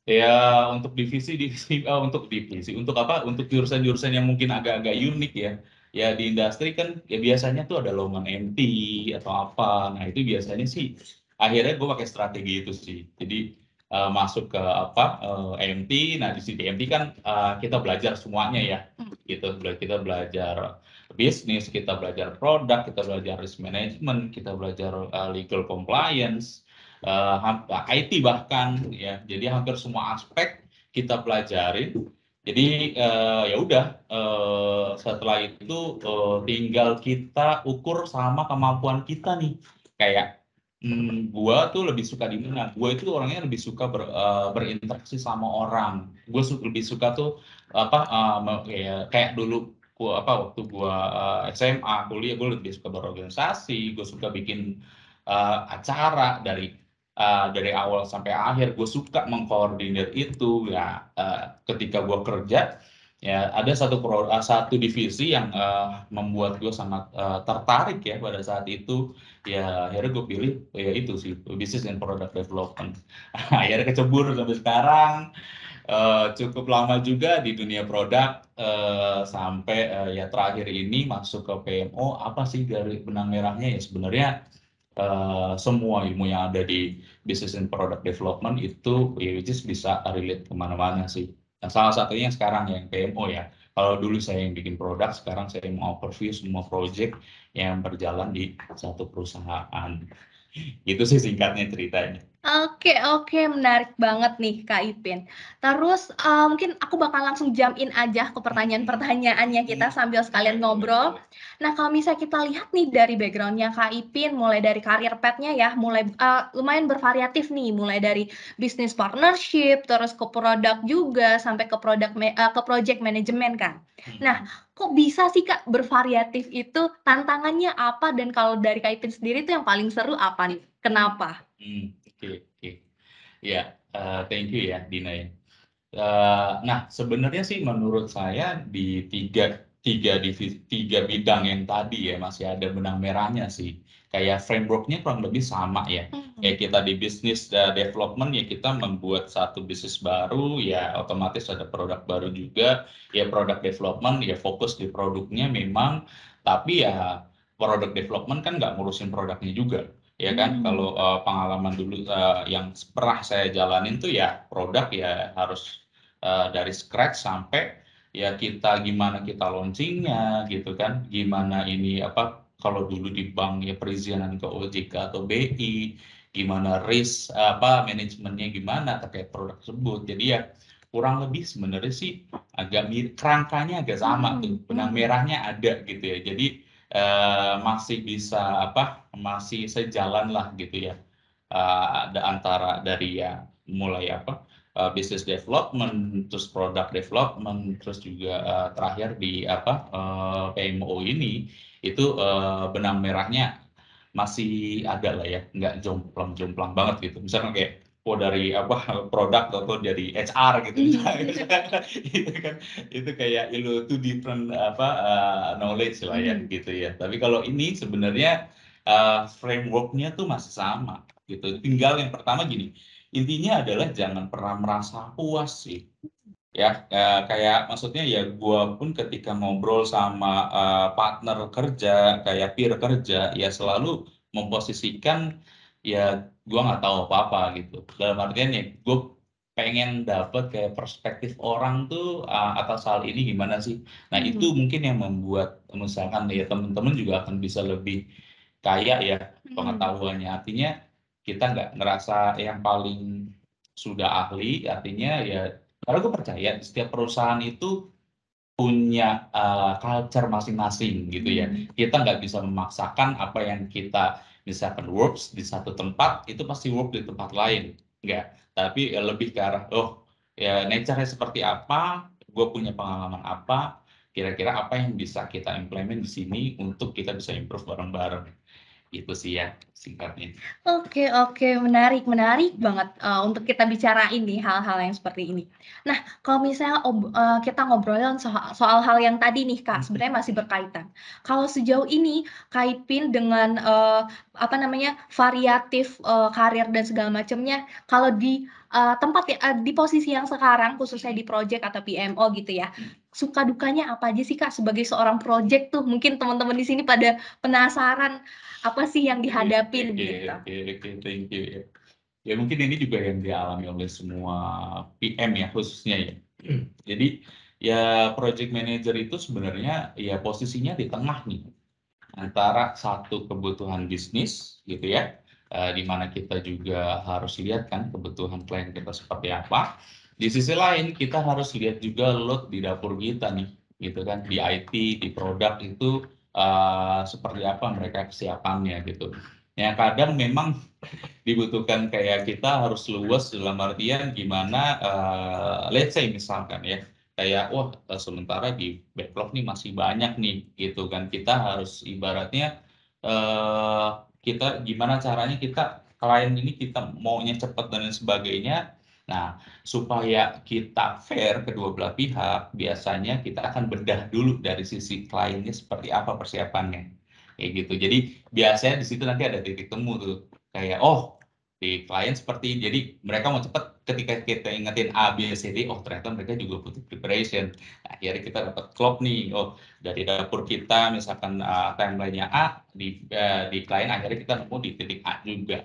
Ya, untuk untuk apa? Untuk jurusan-jurusan yang mungkin agak-agak unik ya. Ya di industri kan ya biasanya tuh ada lowongan MT atau apa. Nah, itu biasanya sih akhirnya gue pakai strategi itu sih. Jadi masuk ke apa MT. Nah, di sini MT kan kita belajar semuanya ya. Gitu. Kita belajar bisnis, kita belajar produk, kita belajar risk management, kita belajar legal compliance, IT bahkan ya. Jadi hampir semua aspek kita pelajarin. Jadi ya udah setelah itu tinggal kita ukur sama kemampuan kita nih. Kayak gua tuh lebih suka di mana? Gua itu orangnya lebih suka berinteraksi sama orang. Lebih suka tuh apa kayak dulu waktu gua SMA kuliah gue lebih suka berorganisasi, gue suka bikin acara dari awal sampai akhir. Gue suka mengkoordinir itu ya. Ketika gue kerja ya ada satu divisi yang membuat gue sangat tertarik ya pada saat itu. Ya akhirnya gue pilih ya itu sih, business and product development. Akhirnya kecebur sampai sekarang. Cukup lama juga di dunia produk sampai ya terakhir ini masuk ke PMO. Apa sih dari benang merahnya ya sebenarnya semua ilmu yang ada di business and product development itu ya which is bisa relate kemana-mana sih. Nah, salah satunya sekarang yang PMO ya. Kalau dulu saya yang bikin produk, sekarang saya mau overview semua project yang berjalan di satu perusahaan. Itu sih singkatnya ceritanya. Oke, oke, menarik banget nih Kak Ipin. Terus mungkin aku bakal langsung jump in aja ke pertanyaan-pertanyaannya kita sambil sekalian ngobrol. Nah, kalau misalnya kita lihat nih dari background-nya Kak Ipin, mulai dari karir path-nya ya, mulai lumayan bervariatif nih, mulai dari business partnership, terus ke produk juga, sampai ke ke project management kan. Nah, kok bisa sih Kak bervariatif itu? Tantangannya apa? Dan kalau dari Kak Ipin sendiri tuh yang paling seru apa nih? Kenapa? Oke, oke. Ya, thank you ya, Dina ya. Nah, sebenarnya sih menurut saya di tiga bidang yang tadi ya masih ada benang merahnya sih. Kayak frameworknya kurang lebih sama ya. Kayak kita di bisnis development ya kita membuat satu bisnis baru ya otomatis ada produk baru juga. Ya product development ya fokus di produknya memang, tapi ya product development kan nggak ngurusin produknya juga. Ya kan, kalau pengalaman dulu yang pernah saya jalanin tuh ya produk ya harus dari scratch sampai ya kita gimana kita launchingnya gitu kan, gimana ini apa kalau dulu di bank ya perizinan ke OJK atau BI, gimana risk apa manajemennya gimana terkait produk tersebut. Jadi ya kurang lebih sebenarnya sih agak mirip, kerangkanya agak sama tuh, benang merahnya ada gitu ya. Jadi masih bisa apa masih sejalan lah gitu ya. Ada antara dari ya mulai apa business development, terus product development, terus juga terakhir di apa PMO ini itu benang merahnya masih ada lah ya, nggak jomplang-jomplang banget gitu. Misalnya kayak dari apa produk atau dari HR gitu misalnya. Itu kan itu kayak two different apa knowledge lah ya gitu ya. Tapi kalau ini sebenarnya frameworknya tuh masih sama gitu. Tinggal yang pertama gini, intinya adalah jangan pernah merasa puas sih. Ya, kayak maksudnya ya gua pun ketika ngobrol sama partner kerja, kayak peer kerja, ya selalu memposisikan ya gua nggak tahu apa-apa gitu. Dalam artian ya gue pengen dapet kayak perspektif orang tuh atas hal ini gimana sih. Nah, itu mungkin yang membuat misalkan ya teman-teman juga akan bisa lebih kaya ya pengetahuannya. Artinya kita nggak ngerasa yang paling sudah ahli, artinya ya karena gue percaya di setiap perusahaan itu punya culture masing-masing gitu ya. Kita nggak bisa memaksakan apa yang kita misalkan works di satu tempat itu pasti work di tempat lain. Enggak. Tapi lebih ke arah ya nature-nya seperti apa, gue punya pengalaman apa, kira-kira apa yang bisa kita implement di sini untuk kita bisa improve bareng-bareng. Itu sih ya singkatnya. Oke oke, menarik menarik banget, untuk kita bicarain nih hal-hal yang seperti ini. Nah, kalau misalnya kita ngobrolin soal soal hal yang tadi nih, Kak, sebenarnya masih berkaitan. Kalau sejauh ini Kak Ipin dengan, apa namanya, variatif, karir dan segala macamnya, kalau di, tempat ya di posisi yang sekarang, khususnya di project atau PMO gitu ya, suka dukanya apa aja sih, Kak, sebagai seorang project tuh? Mungkin teman-teman di sini pada penasaran, apa sih yang dihadapin Oke gitu? oke oke, thank you ya. Ya mungkin ini juga yang dialami oleh semua PM ya khususnya ya. Jadi ya project manager itu sebenarnya ya posisinya di tengah nih antara satu kebutuhan bisnis gitu ya, di mana kita juga harus lihat kan kebutuhan klien kita seperti apa. Di sisi lain kita harus lihat juga load di dapur kita nih, gitu kan, di IT, di produk itu, seperti apa mereka kesiapannya gitu. Ya kadang memang dibutuhkan kayak kita harus luas dalam artian gimana, let's say misalkan ya, kayak wah, sementara di backlog nih masih banyak nih gitu kan. Kita harus ibaratnya, eee, kita gimana caranya kita klien ini kita maunya cepat dan lain sebagainya. Nah, supaya kita fair kedua belah pihak, biasanya kita akan bedah dulu dari sisi kliennya seperti apa persiapannya, kayak gitu. Jadi biasanya di situ nanti ada titik temu tuh, kayak, oh di klien seperti jadi mereka mau cepat ketika kita ingetin A, B, C, D, oh ternyata mereka juga butuh preparation. Nah, akhirnya kita dapat klop nih, oh dari dapur kita misalkan, timeline-nya A, di klien akhirnya kita nemu di titik A juga,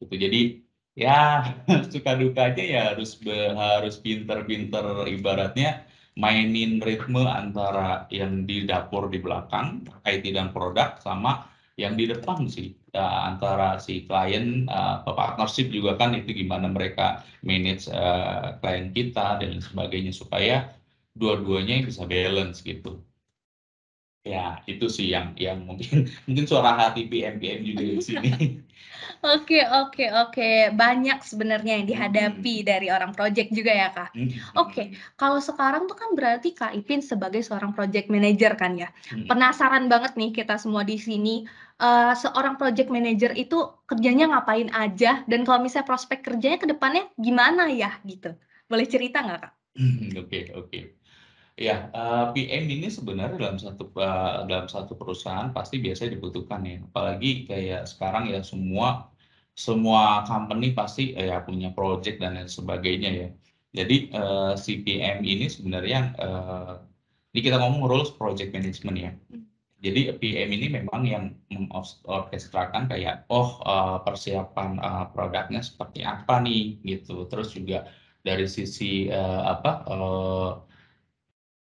gitu. Jadi, ya suka dukanya ya harus pinter-pinter ibaratnya mainin ritme antara yang di dapur di belakang, IT dan produk, sama yang di depan sih, antara si klien, partnership juga kan itu gimana mereka manage, klien kita dan lain sebagainya supaya dua-duanya bisa balance gitu. Ya itu sih yang mungkin mungkin suara hati PM-PM juga di sini. Oke oke oke, banyak sebenarnya yang Mhm, dihadapi dari orang project juga ya, Kak. mhm Oke, mhm, kalau sekarang tuh kan berarti Kak Ipin sebagai seorang project manager kan ya. mhm. Penasaran banget nih kita semua di sini, seorang project manager itu kerjanya ngapain aja dan kalau misalnya prospek kerjanya ke depannya gimana ya gitu? Boleh cerita nggak, Kak? Oke oke. Ya, PM ini sebenarnya dalam satu perusahaan pasti biasanya dibutuhkan ya, apalagi kayak sekarang ya semua semua company pasti, ya punya project dan lain sebagainya ya. Jadi, si PM ini sebenarnya, ini kita ngomong rules project management ya. Jadi PM ini memang yang orkestrakan kayak, oh, persiapan, produknya seperti apa nih gitu. Terus juga dari sisi,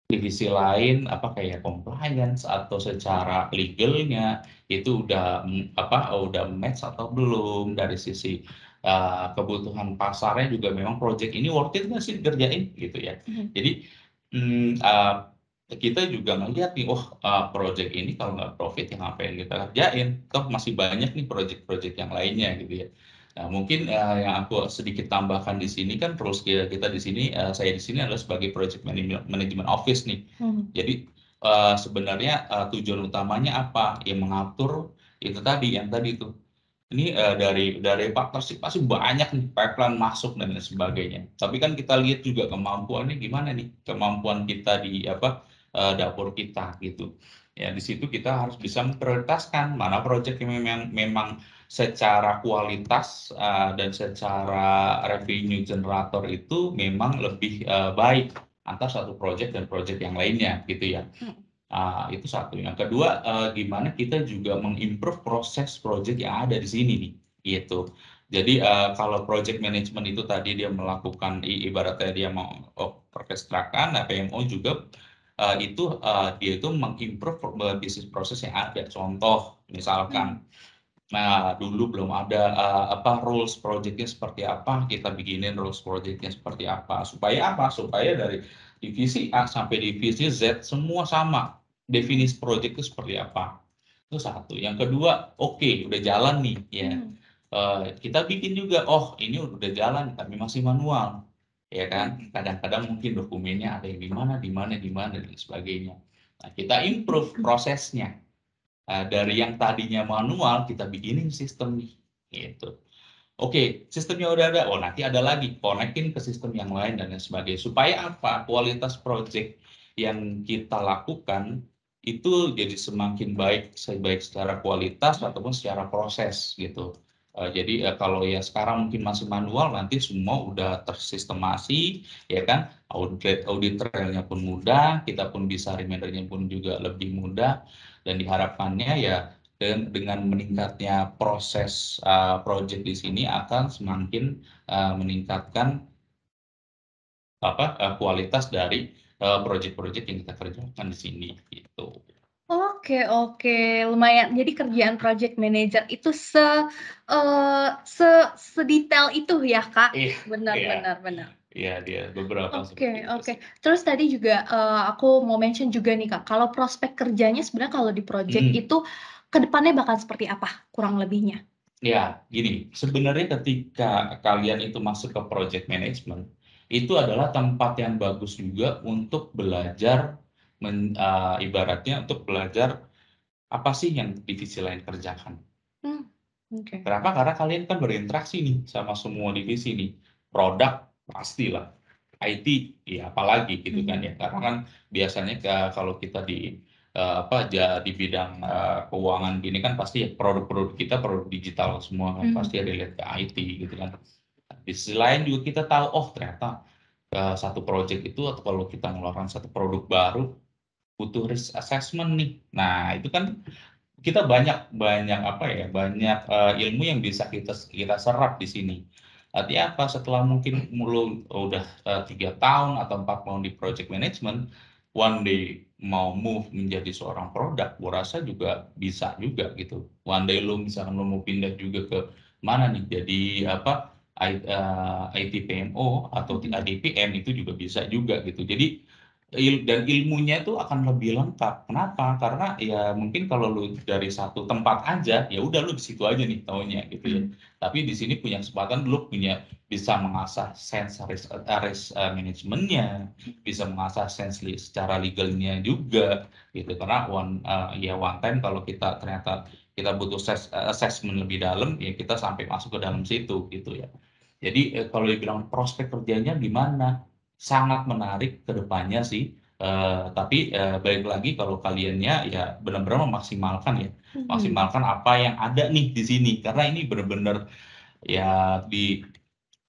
divisi lain, apa, kayak compliance atau secara legalnya itu udah match atau belum, dari sisi, kebutuhan pasarnya juga memang project ini worth it nggak sih dikerjain, gitu ya. Mhm. Jadi, kita juga ngelihat nih, oh, project ini kalau nggak profit ya ngapain kita kerjain, toh masih banyak nih project-project yang lainnya gitu ya. Nah mungkin, yang aku sedikit tambahkan di sini kan rules kita di sini, saya di sini adalah sebagai project management office nih. Mhm. Jadi, sebenarnya, tujuan utamanya apa? Ya mengatur itu tadi, yang tadi tuh. Ini, dari partnership pasti banyak nih pipeline masuk dan lain sebagainya. Tapi kan kita lihat juga kemampuannya gimana nih, kemampuan kita di dapur kita gitu. Ya di situ kita harus bisa memprioritaskan mana project yang memang secara kualitas, dan secara revenue generator itu memang lebih, baik antara satu project dan project yang lainnya gitu ya. Mhm. Itu satu. Yang kedua, gimana kita juga meng-improve proses project yang ada di sini nih, gitu. Jadi, kalau project management itu tadi dia melakukan ibaratnya dia mau orkestrakan, nah PMO juga, dia itu meng-improve bisnis proses yang ada. Contoh, Mmm. misalkan, nah dulu belum ada, rules project-nya seperti apa, kita bikinin rules project-nya seperti apa. Supaya apa? Supaya dari divisi A sampai divisi Z semua sama, Mhm. definisi project itu seperti apa. Itu satu. Yang kedua, oke udah jalan nih ya, Mhm. kita bikin juga, oh ini udah jalan tapi masih manual, ya kan. Mhm. Kadang-kadang mungkin dokumennya ada yang di mana di mana di mana dan sebagainya. Nah kita improve prosesnya. Dari yang tadinya manual kita bikinin sistem nih, gitu. Oke, sistemnya udah ada. Oh, nanti ada lagi, konekin ke sistem yang lain dan lain sebagainya. Supaya apa? Kualitas project yang kita lakukan itu jadi semakin baik, baik secara kualitas ataupun secara proses gitu. Jadi kalau ya sekarang mungkin masih manual, nanti semua udah tersistemasi, ya kan? Audit trailnya pun mudah, kita pun bisa remindernya pun juga lebih mudah, dan diharapkannya ya dengan meningkatnya proses project di sini akan semakin meningkatkan kualitas dari project-project yang kita kerjakan di sini gitu. Oke oke, lumayan. Jadi kerjaan project manager itu sedetail itu ya, Kak? Iya, Benar iya, benar benar. iya dia beberapa seperti Oke itu oke. sih. Terus tadi juga, aku mau mention juga nih, Kak, kalau prospek kerjanya sebenarnya kalau di project itu ke depannya bakal seperti apa kurang lebihnya? Ya, gini, sebenarnya ketika kalian itu masuk ke project management, itu adalah tempat yang bagus juga untuk belajar, ibaratnya untuk belajar apa sih yang divisi lain kerjakan. Mmm, oke. Kenapa? Karena kalian kan berinteraksi nih sama semua divisi nih. Produk pastilah, IT ya apalagi gitu kan ya. Karena kan biasanya kalau kita di di bidang keuangan gini kan pasti ya produk-produk kita produk digital semua kan pasti relate ke IT gitu kan. Di sisi lain juga kita tahu oh ternyata satu project itu atau kalau kita mengeluarkan satu produk baru butuh risk assessment nih. Nah, itu kan kita banyak banyak banyak ilmu yang bisa kita serap di sini. Artinya apa? Setelah mungkin udah 3 tahun atau 4 tahun di project management, one day mau move menjadi seorang produk, gua rasa juga bisa juga gitu. One day lu misalkan lu mau pindah juga ke mana nih, jadi IT PMO atau ADPM itu juga bisa juga gitu. Jadi dan ilmunya itu akan lebih lengkap. Kenapa? Karena ya mungkin kalau lu dari satu tempat aja, ya udah lu di situ aja nih taunya gitu ya. Tapi di sini punya kesempatan lu bisa mengasah sense risk manajemennya, bisa mengasah sense secara legalnya juga gitu. Karena one time kalau kita ternyata kita butuh assessment lebih dalam, ya kita sampai masuk ke dalam situ gitu ya. Jadi kalau dibilang prospek kerjanya gimana? Sangat menarik ke depannya sih, tapi balik lagi kalau kaliannya ya benar-benar memaksimalkan ya, maksimalkan apa yang ada nih di sini. Karena ini benar-benar ya di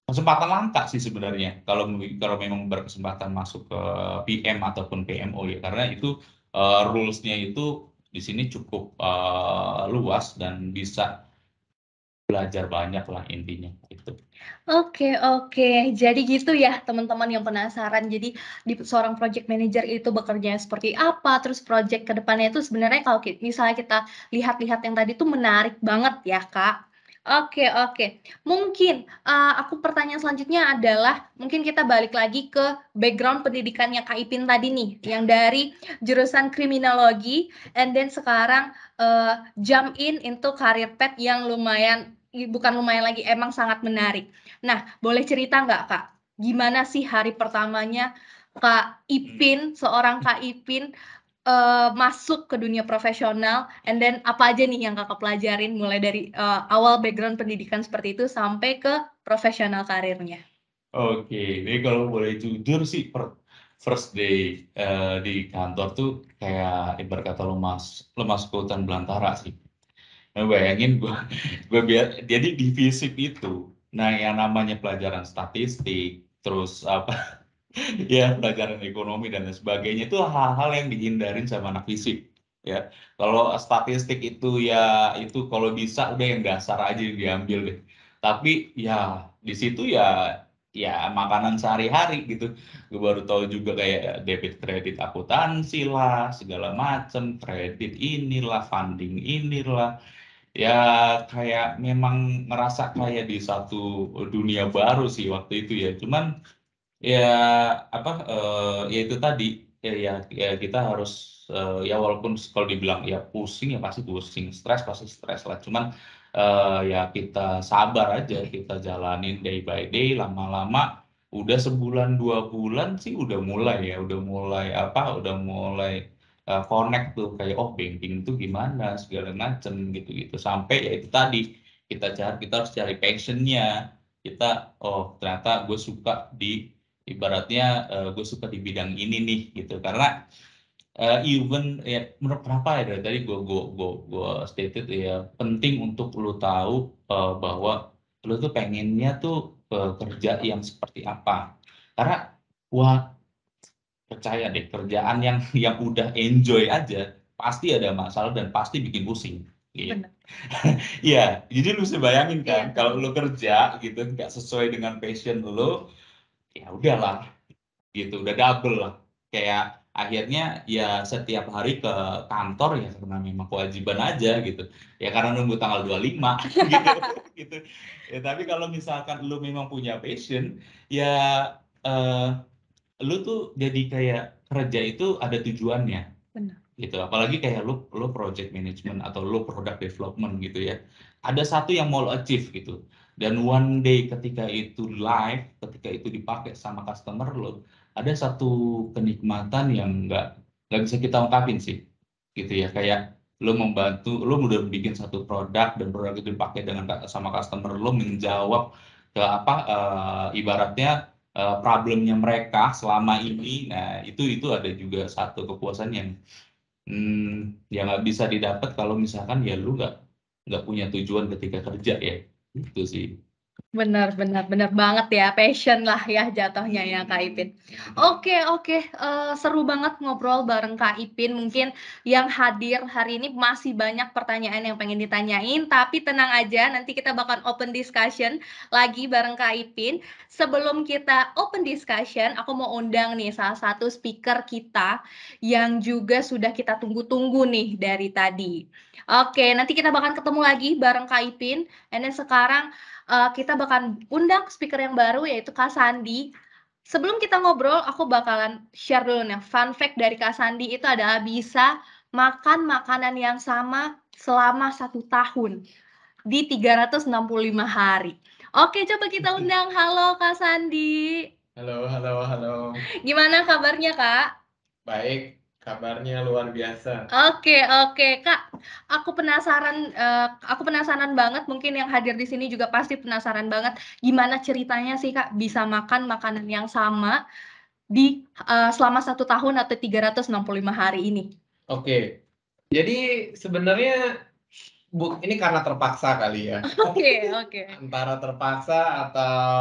kesempatan langka sih sebenarnya kalau kalau memang berkesempatan masuk ke PM ataupun PMO ya, karena itu rules-nya itu di sini cukup luas dan bisa belajar banyak lah intinya itu. Oke oke. Jadi gitu ya teman-teman yang penasaran. Jadi seorang project manager itu bekerjanya seperti apa, terus project ke depannya itu sebenarnya kalau misalnya kita lihat-lihat yang tadi tuh menarik banget ya, Kak. Oke oke. Mungkin, aku pertanyaan selanjutnya adalah mungkin kita balik lagi ke background pendidikannya Kak Ipin tadi nih, yang dari jurusan kriminologi and then sekarang, jump into career path yang lumayan bukan lumayan lagi, emang sangat menarik. Nah, boleh cerita nggak, Kak, gimana sih hari pertamanya Kak Ipin, seorang Kak Ipin, masuk ke dunia profesional, and then apa aja nih yang Kakak pelajarin mulai dari, awal background pendidikan seperti itu sampai ke profesional karirnya? Oke, ini kalau boleh jujur sih first day di kantor tuh kayak ibarat kata lemas ke hutan belantara sih. Nah, bayangin gue biar jadi di FISIP itu, nah yang namanya pelajaran statistik, terus ya pelajaran ekonomi dan lain sebagainya itu hal-hal yang dihindarin sama anak FISIP. Ya, kalau statistik itu ya itu kalau bisa udah yang dasar aja yang diambil deh. Tapi ya di situ ya makanan sehari-hari gitu. Gue baru tahu juga kayak debit kredit akuntansi lah, segala macem, kredit inilah, funding inilah. Ya kayak memang ngerasa kayak di satu dunia baru sih waktu itu ya. Cuman ya ya itu tadi ya kita harus ya walaupun kalau dibilang ya pusing ya pasti pusing, stres pasti stres lah. Cuman ya kita sabar aja, kita jalanin day by day, lama-lama udah sebulan 2 bulan sih udah mulai connect tuh kayak banking tuh gimana segala macem gitu-gitu sampai ya itu tadi kita harus cari passionnya kita ternyata gue suka di ibaratnya gue suka di bidang ini nih gitu karena even ya menurut kenapa ya dari tadi gue stated ya penting untuk lu tahu bahwa lu tuh pengennya tuh kerja yang seperti apa karena wah percaya deh kerjaan yang udah enjoy aja pasti ada masalah dan pasti bikin pusing gitu. Benar. Iya, jadi lu bisa bayangin Iya. kan kalau lu kerja gitu nggak sesuai dengan passion lu, ya udahlah gitu, udah double lah. Kayak akhirnya ya setiap hari ke kantor ya karena memang kewajiban aja gitu. Ya karena nunggu tanggal 25 gitu gitu. Ya, tapi kalau misalkan lu memang punya passion, ya eh, lu tuh jadi kayak kerja itu ada tujuannya Benar. gitu apalagi kayak lu project management atau lu product development gitu ya ada satu yang mau lo achieve gitu dan one day ketika itu live ketika itu dipakai sama customer lo ada satu kenikmatan yang nggak bisa kita ungkapin sih gitu ya kayak lo membantu lo udah bikin satu produk dan produk itu dipakai dengan sama customer lo menjawab ke apa ibaratnya problemnya mereka selama ini nah itu ada juga satu kepuasan yang ya nggak bisa didapat kalau misalkan ya lu nggak punya tujuan ketika kerja ya itu sih. Benar banget ya, passion lah ya jatuhnya ya Kak Ipin. Oke, seru banget ngobrol bareng Kak Ipin. Mungkin yang hadir hari ini masih banyak pertanyaan yang pengen ditanyain, tapi tenang aja, nanti kita bakal open discussion lagi bareng Kak Ipin. Sebelum kita open discussion, aku mau undang nih salah satu speaker kita yang juga sudah kita tunggu-tunggu nih dari tadi. Oke, nanti kita bakal ketemu lagi bareng Kak Ipin. And then sekarang kita bakal undang speaker yang baru yaitu Kak Sandi. Sebelum kita ngobrol, aku bakalan share dulu nih. Fun fact dari Kak Sandi itu adalah bisa makan makanan yang sama selama 1 tahun di 365 hari. Oke, coba kita undang. Halo Kak Sandi. Halo. Gimana kabarnya Kak? Baik, kabarnya luar biasa. Oke, Kak. Aku penasaran banget, mungkin yang hadir di sini juga pasti penasaran banget, gimana ceritanya sih Kak bisa makan makanan yang sama di selama 1 tahun atau 365 hari ini? Oke, jadi sebenarnya ini karena terpaksa kali ya. Oke. Antara terpaksa atau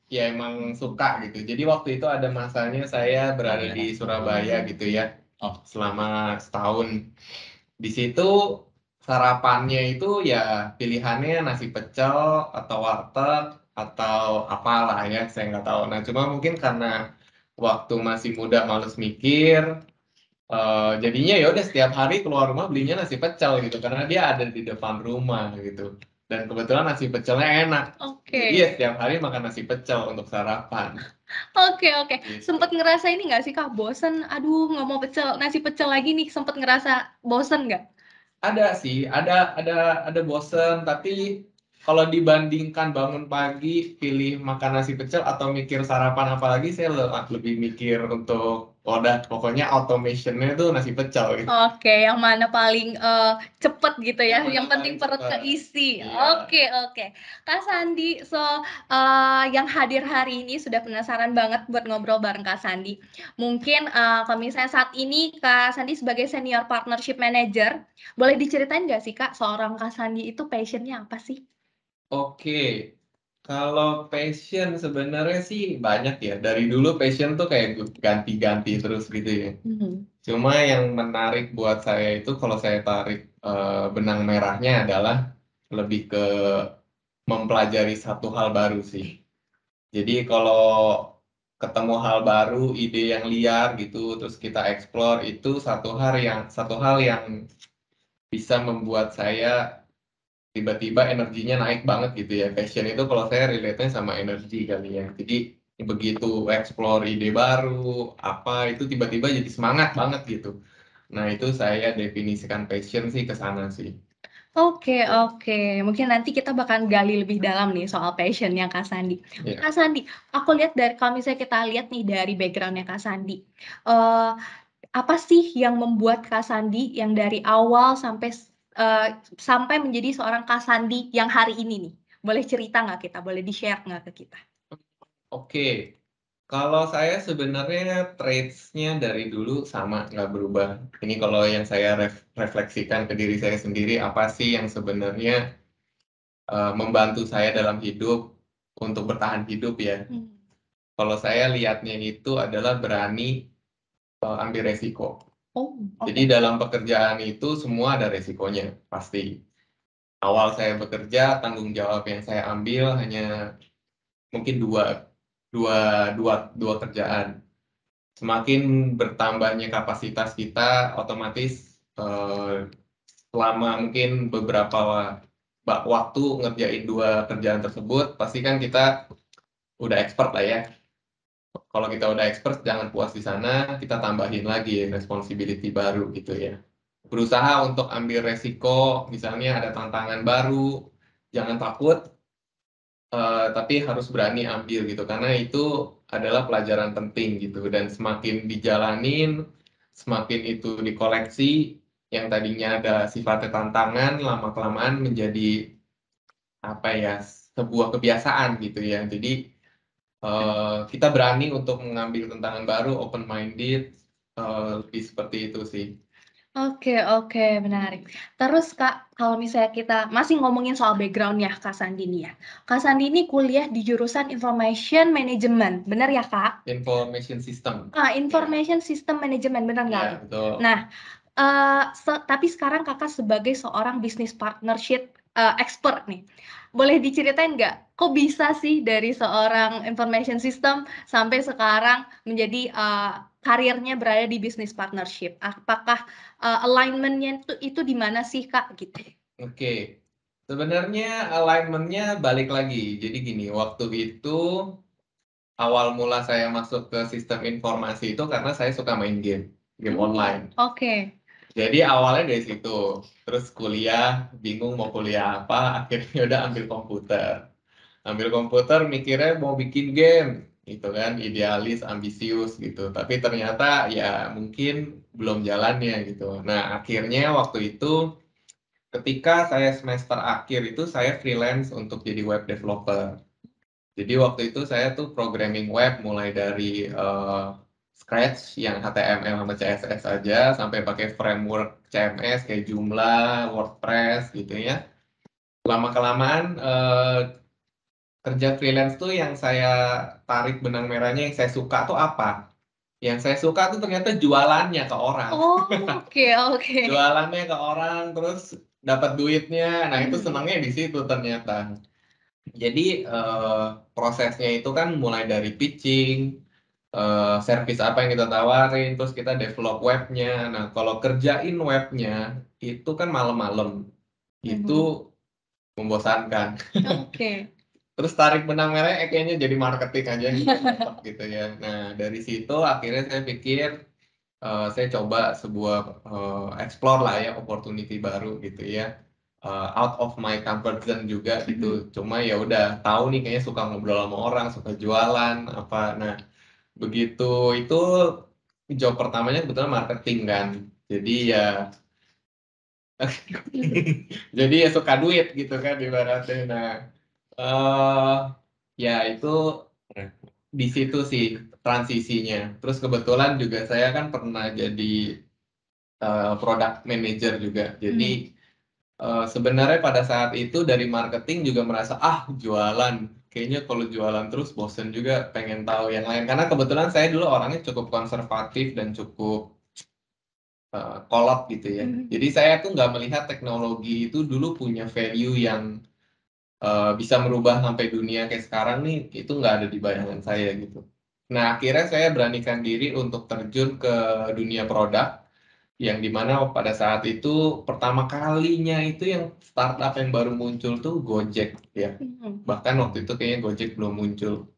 ya emang suka gitu. Jadi waktu itu ada masanya saya berada di Surabaya gitu ya, selama setahun. Di situ sarapannya itu ya pilihannya nasi pecel atau warteg atau apalah ya, saya nggak tahu. Nah cuma mungkin karena waktu masih muda males mikir, jadinya ya udah setiap hari keluar rumah belinya nasi pecel gitu karena dia ada di depan rumah gitu. Dan kebetulan nasi pecelnya enak. Oke. Iya, setiap hari makan nasi pecel untuk sarapan. Oke. Gitu. Sempet ngerasa ini nggak sih Kak, bosen? Aduh, nggak mau nasi pecel lagi nih. Sempet ngerasa bosen nggak? Ada sih, ada bosen, tapi kalau dibandingkan bangun pagi pilih makan nasi pecel atau mikir sarapan apalagi, saya lebih mikir untuk pokoknya automation-nya itu nasi pecel gitu. Oke, yang mana paling cepet gitu ya, yang penting perut cepet. keisi. Iya. Oke. Kak Sandi, yang hadir hari ini sudah penasaran banget buat ngobrol bareng Kak Sandi. Mungkin kalau misalnya saat ini Kak Sandi sebagai senior partnership manager, boleh diceritain nggak sih Kak, seorang Kak Sandi itu passion-nya apa sih? Oke, kalau passion sebenarnya sih banyak ya. Dari dulu passion tuh kayak ganti-ganti terus gitu ya. Cuma yang menarik buat saya itu kalau saya tarik benang merahnya adalah lebih ke mempelajari satu hal baru sih. Jadi kalau ketemu hal baru, ide yang liar gitu, terus kita explore itu satu hal yang bisa membuat saya tiba-tiba energinya naik banget gitu ya. Passion itu kalau saya relate-nya sama energi kali ya. Jadi begitu explore ide baru, apa itu tiba-tiba jadi semangat banget gitu. Nah itu saya definisikan passion sih ke sana sih. Oke. Mungkin nanti kita bakal gali lebih dalam nih soal passion-nya Kak Sandi. Yeah. Kak Sandi, aku lihat kalau misalnya kita lihat nih dari background-nya Kak Sandi, apa sih yang membuat Kak Sandi yang dari awal sampai menjadi seorang Kak Sandi yang hari ini nih? Boleh cerita nggak kita? Boleh di-share nggak ke kita? Oke, kalau saya sebenarnya traits-nya dari dulu sama, nggak berubah. Ini kalau yang saya refleksikan ke diri saya sendiri, apa sih yang sebenarnya membantu saya dalam hidup untuk bertahan hidup ya. Kalau saya lihatnya itu adalah berani ambil resiko. Oh, Jadi oke. dalam pekerjaan itu semua ada resikonya, pasti. Awal saya bekerja, tanggung jawab yang saya ambil hanya mungkin dua kerjaan. Semakin bertambahnya kapasitas kita, otomatis selama mungkin beberapa waktu ngerjain dua kerjaan tersebut, pasti kan kita udah expert lah ya. Kalau kita udah expert, jangan puas di sana, kita tambahin lagi responsibility baru gitu ya. Berusaha untuk ambil resiko, misalnya ada tantangan baru, jangan takut, tapi harus berani ambil gitu, karena itu adalah pelajaran penting gitu. Dan semakin dijalanin, semakin itu dikoleksi, yang tadinya ada sifatnya tantangan, lama-kelamaan menjadi apa ya, sebuah kebiasaan gitu ya. Jadi kita berani untuk mengambil tantangan baru, open minded, lebih seperti itu sih. Oke, menarik. Terus Kak, kalau misalnya kita masih ngomongin soal background ya Kak Sandi nih ya. Kak Sandi ini kuliah di jurusan Information Management, benar ya Kak? Information system. Information System Management, benar nggak? Ya, betul. Nah, tapi sekarang Kakak sebagai seorang business partnership expert nih. Boleh diceritain nggak, kok bisa sih dari seorang information system sampai sekarang menjadi karirnya berada di business partnership? Apakah alignment-nya itu di mana sih Kak gitu? Oke, sebenarnya alignment-nya balik lagi. Jadi gini, waktu itu awal mula saya masuk ke sistem informasi itu karena saya suka main game online. Oke. Jadi awalnya dari situ, terus kuliah, bingung mau kuliah apa, akhirnya udah ambil komputer. Ambil komputer mikirnya mau bikin game, gitu kan, idealis, ambisius gitu. Tapi ternyata ya mungkin belum jalannya gitu. Nah akhirnya waktu itu, ketika saya semester akhir itu saya freelance untuk jadi web developer. Jadi waktu itu saya tuh programming web mulai dari Scratch yang HTML sama CSS aja sampai pakai framework CMS kayak Joomla, WordPress gitu ya. Lama-kelamaan kerja freelance tuh yang saya tarik benang merahnya, yang saya suka tuh apa? Yang saya suka tuh ternyata jualannya ke orang. Oh, oke. Jualannya ke orang terus dapat duitnya. Nah, itu senangnya di situ ternyata. Jadi prosesnya itu kan mulai dari pitching, service apa yang kita tawarin, terus kita develop webnya. Nah, kalau kerjain webnya itu kan malam-malam, itu membosankan. Oke. Terus tarik benang merahnya kayaknya jadi marketing aja gitu ya. Nah, dari situ akhirnya saya pikir saya coba sebuah explore lah ya, opportunity baru gitu ya. Out of my comfort zone juga gitu. Cuma ya udah tahu nih kayaknya suka ngobrol sama orang, suka jualan apa. Nah, begitu itu job pertamanya kebetulan marketing kan. Jadi ya jadi ya suka duit gitu kan ibaratnya. Nah, ya itu di situ sih transisinya. Terus kebetulan juga saya kan pernah jadi product manager juga. Jadi sebenarnya pada saat itu dari marketing juga merasa jualan. Kayaknya kalau jualan terus bosen juga, pengen tahu yang lain. Karena kebetulan saya dulu orangnya cukup konservatif dan cukup kolot gitu ya. Jadi saya tuh nggak melihat teknologi itu dulu punya value yang bisa merubah sampai dunia kayak sekarang nih, itu nggak ada di bayangan saya gitu. Nah akhirnya saya beranikan diri untuk terjun ke dunia produk, yang dimana pada saat itu pertama kalinya itu yang startup yang baru muncul tuh Gojek ya. Bahkan waktu itu kayaknya Gojek belum muncul.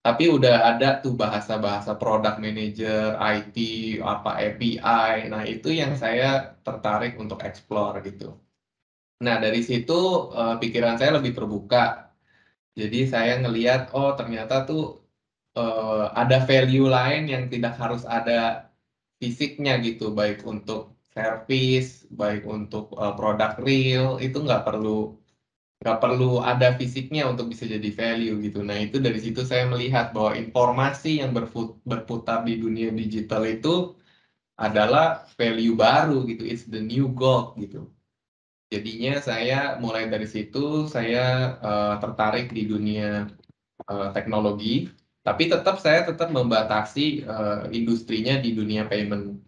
Tapi udah ada tuh bahasa-bahasa product manager, IT, apa API. Nah itu yang saya tertarik untuk explore gitu. Nah dari situ pikiran saya lebih terbuka. Jadi saya ngelihat ternyata tuh ada value lain yang tidak harus ada fisiknya gitu, baik untuk service, baik untuk produk real, itu nggak perlu ada fisiknya untuk bisa jadi value gitu. Nah, itu dari situ saya melihat bahwa informasi yang berputar di dunia digital itu adalah value baru gitu. It's the new gold gitu. Jadinya saya mulai dari situ, saya tertarik di dunia teknologi, tapi saya tetap membatasi industrinya di dunia payment.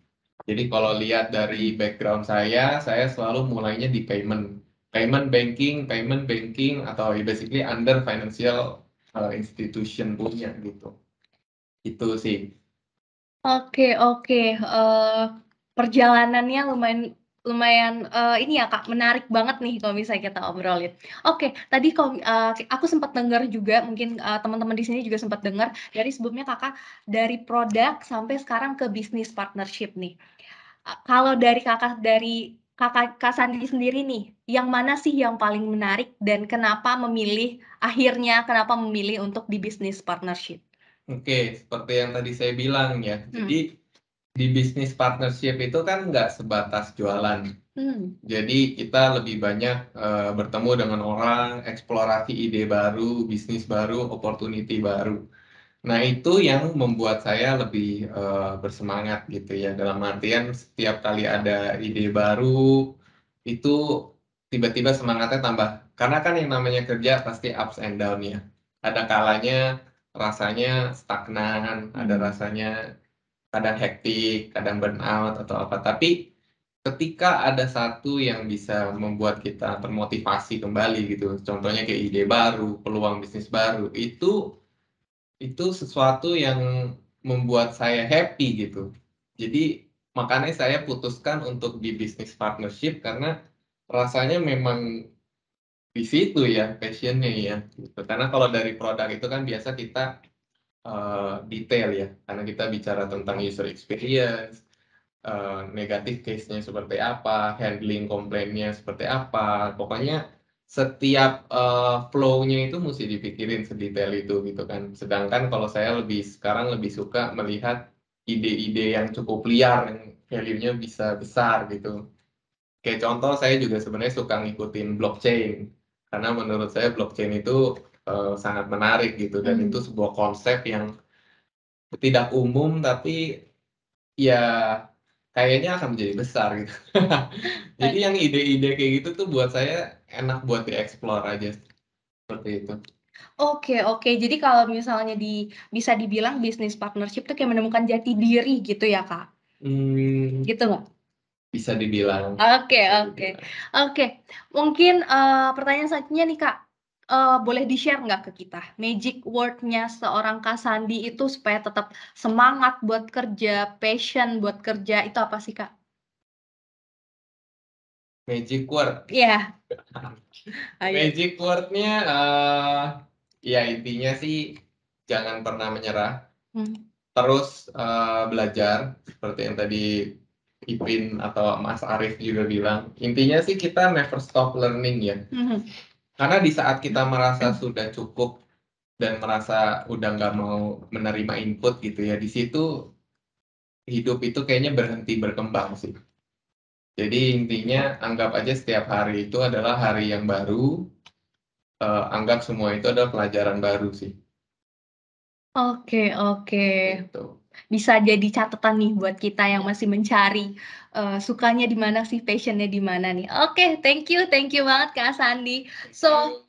Jadi kalau lihat dari background saya selalu mulainya di payment banking, atau basically under financial institution punya gitu. Itu sih. Oke, perjalanannya lumayan ini ya Kak, menarik banget nih kalau misalnya kita obrolin. Oke, tadi aku sempat dengar juga, mungkin teman-teman di sini juga sempat dengar dari sebelumnya Kakak dari produk sampai sekarang ke bisnis partnership nih. Kalau dari Kak Sandi sendiri nih, yang mana sih yang paling menarik dan kenapa memilih untuk di bisnis partnership? Oke, seperti yang tadi saya bilang ya. Jadi di bisnis partnership itu kan nggak sebatas jualan. Jadi kita lebih banyak bertemu dengan orang, eksplorasi ide baru, bisnis baru, opportunity baru. Nah, itu yang membuat saya lebih bersemangat gitu ya. Dalam artian setiap kali ada ide baru, itu tiba-tiba semangatnya tambah. Karena kan yang namanya kerja pasti ups and down ya. Ada kalanya rasanya stagnan, ada rasanya kadang hektik, kadang burnout atau apa. Tapi ketika ada satu yang bisa membuat kita termotivasi kembali gitu, contohnya kayak ide baru, peluang bisnis baru, itu sesuatu yang membuat saya happy gitu. Jadi makanya saya putuskan untuk di bisnis partnership karena rasanya memang di situ ya passionnya ya. Gitu. Karena kalau dari produk itu kan biasa kita detail ya, karena kita bicara tentang user experience, negatif case-nya seperti apa, handling komplainnya seperti apa, pokoknya setiap flow-nya itu mesti dipikirin sedetail itu gitu kan. Sedangkan kalau saya sekarang lebih suka melihat ide-ide yang cukup liar, yang value-nya bisa besar gitu. Kayak contoh, saya juga sebenarnya suka ngikutin blockchain, karena menurut saya blockchain itu sangat menarik gitu, dan itu sebuah konsep yang tidak umum, tapi ya kayaknya akan menjadi besar gitu. Jadi yang ide-ide kayak gitu tuh buat saya enak buat dieksplor aja, seperti itu. Oke, jadi kalau misalnya bisa dibilang bisnis partnership tuh kayak menemukan jati diri gitu ya, Kak? Gitu nggak? Bisa dibilang. Oke. Mungkin pertanyaan selanjutnya nih, Kak. Boleh di-share nggak ke kita magic word-nya seorang Kak Sandi itu supaya tetap semangat buat kerja, passion buat kerja, itu apa sih, Kak? Magic word. Iya. Magic word-nya ya intinya sih jangan pernah menyerah. Terus belajar seperti yang tadi Ipin atau Mas Arief juga bilang. Intinya sih kita never stop learning ya. Karena di saat kita merasa sudah cukup dan merasa udah nggak mau menerima input gitu ya, di situ hidup itu kayaknya berhenti berkembang sih. Jadi intinya anggap aja setiap hari itu adalah hari yang baru, anggap semua itu adalah pelajaran baru sih. Oke. Gitu. Bisa jadi catatan nih buat kita yang masih mencari sukanya di mana sih, passionnya di mana nih. Oke, thank you banget Kak Sandi. So,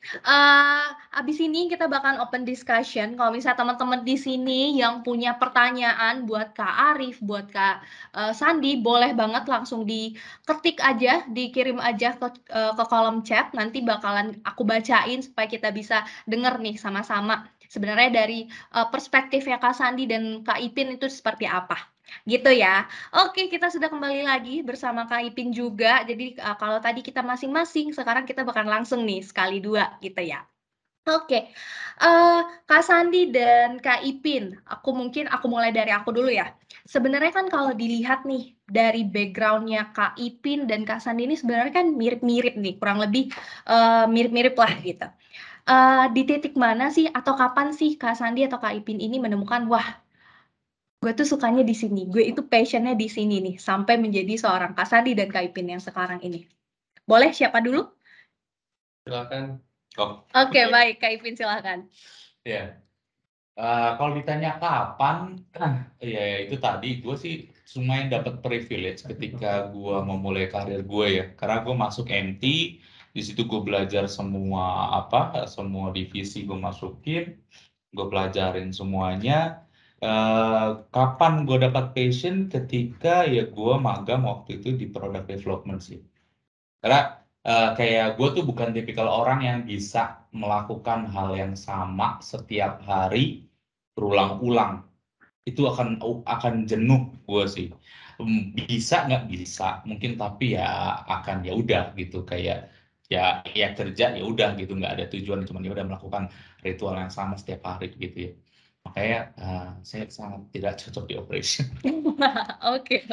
abis ini kita bakal open discussion. Kalau misalnya teman-teman di sini yang punya pertanyaan buat Kak Arief, buat Kak Sandi, boleh banget langsung diketik aja, dikirim aja ke kolom chat. Nanti bakalan aku bacain supaya kita bisa denger nih sama-sama. Sebenarnya dari perspektifnya Kak Sandi dan Kak Ipin itu seperti apa gitu ya. Oke, kita sudah kembali lagi bersama Kak Ipin juga. Jadi kalau tadi kita masing-masing, sekarang kita bakal langsung nih sekali dua gitu ya. Oke, Kak Sandi dan Kak Ipin, aku mulai dari aku dulu ya. Sebenarnya kan kalau dilihat nih dari background-nya Kak Ipin dan Kak Sandi ini sebenarnya kan mirip-mirip nih, kurang lebih mirip-mirip lah gitu. Di titik mana sih atau kapan sih Kak Sandi atau Kak Ipin ini menemukan, wah, gue tuh sukanya di sini, gue itu passion-nya di sini nih, sampai menjadi seorang Kak Sandi dan Kak Ipin yang sekarang ini. Boleh siapa dulu? Silakan. Oh, Oke, baik, Kak Ipin silakan. ya. Kalau ditanya kapan, ya itu tadi gue sih lumayan dapat privilege ketika gue memulai karir gue ya, karena gue masuk MT, di situ gue belajar semua divisi gue masukin, gue pelajarin semuanya. Kapan gue dapat passion ketika ya gue magang waktu itu di product development sih. Karena kayak gue tuh bukan tipikal orang yang bisa melakukan hal yang sama setiap hari berulang-ulang. Itu akan jenuh gue sih. Bisa nggak bisa, mungkin, tapi ya akan ya udah gitu, kayak ya kerja ya udah gitu, nggak ada tujuan, cuma ya udah melakukan ritual yang sama setiap hari gitu ya. Makanya saya sangat tidak cocok di operation. Oke.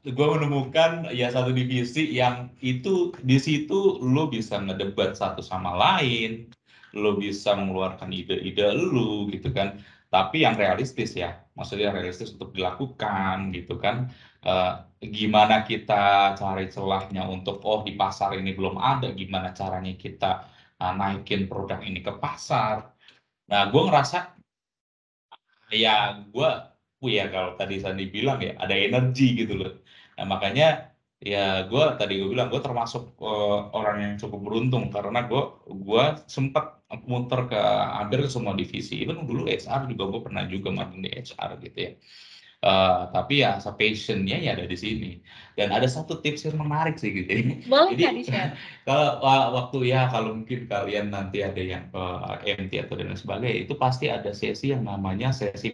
Gue menemukan ya satu divisi yang itu di situ lo bisa ngedebat satu sama lain, lo bisa mengeluarkan ide-ide lo gitu kan, tapi yang realistis ya, maksudnya realistis untuk dilakukan gitu kan. Gimana kita cari celahnya untuk di pasar ini belum ada, gimana caranya kita naikin produk ini ke pasar. Nah, gue ngerasa ya ya kalau tadi Sandi bilang ya ada energi gitu loh. Nah makanya ya gue bilang gue termasuk orang yang cukup beruntung, karena gue sempat muter ke hampir ke semua divisi. Even dulu HR juga gue pernah juga magang di HR gitu ya. Tapi ya passion-nya ya ada di sini. Dan ada satu tips yang menarik sih gitu. Boleh Jadi nggak di-share? kalau mungkin kalian nanti ada yang ke MT atau dan lain sebagainya, itu pasti ada sesi yang namanya sesi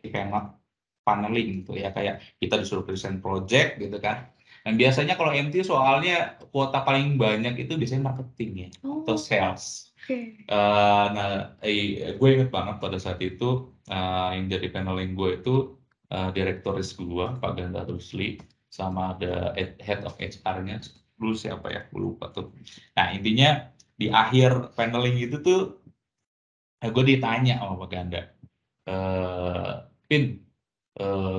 paneling gitu ya, kayak kita disuruh present project gitu kan. Dan biasanya kalau MT soalnya kuota paling banyak itu biasanya marketing ya atau sales. Oke. Gue inget banget pada saat itu yang jadi paneling gue itu direktoris gue Pak Ganda Rusli, sama ada head of HR-nya dulu siapa ya, gue lupa tuh. Nah intinya di akhir paneling itu tuh gue ditanya sama Pak Ganda, Pin,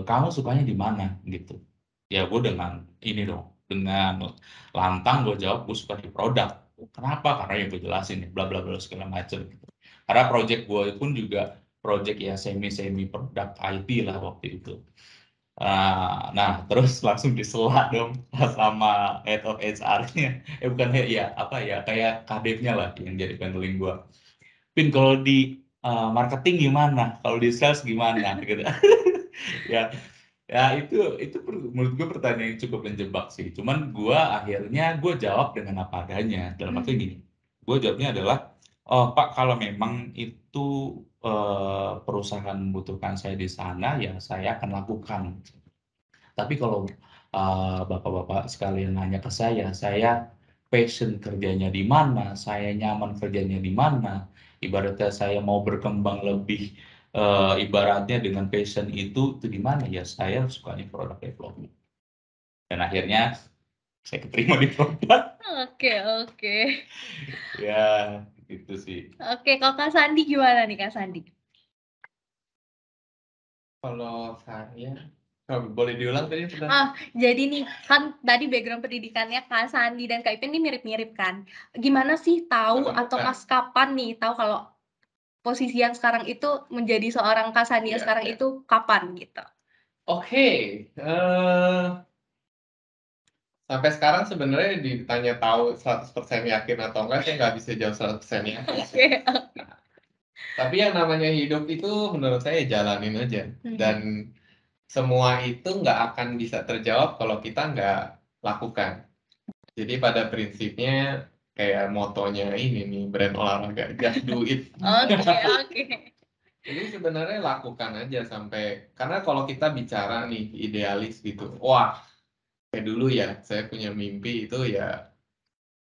kamu sukanya di mana gitu. Ya gue dengan ini dong, dengan lantang gue jawab gue suka di produk. Kenapa? Karena yang gue jelasin bla bla bla segala macam gitu. Karena project gue pun juga project ya semi produk IT lah waktu itu. Nah, terus langsung disela dong sama head of HR-nya. Bukan head ya, apa ya, kayak kadepnya lah yang jadi paneling gua. Pin, kalau di marketing gimana? Kalau di sales gimana? Gitu. Ya, ya itu menurut gue pertanyaan yang cukup menjebak sih. Cuman gue jawab dengan apa adanya. Dalam arti gini, gue jawabnya adalah, oh Pak, kalau memang itu perusahaan membutuhkan saya di sana, ya saya akan lakukan. Tapi kalau bapak-bapak sekalian nanya ke saya passion kerjanya di mana, saya nyaman kerjanya di mana, ibaratnya saya mau berkembang lebih, ibaratnya dengan passion itu di mana, ya saya sukanya product development. Dan akhirnya saya keterima di produk. Oke. Ya, gitu sih. Oke, kalau Kak Sandi gimana nih Kak Sandi? Kalau saya, boleh diulang tadi? Jadi nih, kan tadi background pendidikannya Kak Sandi dan Kak Ipin ini mirip-mirip kan. Gimana sih tahu atau pas kapan nih tahu kalau posisi yang sekarang itu menjadi seorang Kak Sandi yang sekarang itu kapan gitu? Oke, sampai sekarang sebenarnya ditanya tahu 100% yakin atau enggak, saya nggak bisa jawab 100% yakin. Oke. Tapi yang namanya hidup itu menurut saya jalanin aja. Dan semua itu nggak akan bisa terjawab kalau kita nggak lakukan. Jadi pada prinsipnya kayak motonya ini nih, brand olahraga, just do it. Oke. Jadi sebenarnya lakukan aja sampai, karena kalau kita bicara nih idealis gitu, wah kayak dulu ya, saya punya mimpi itu ya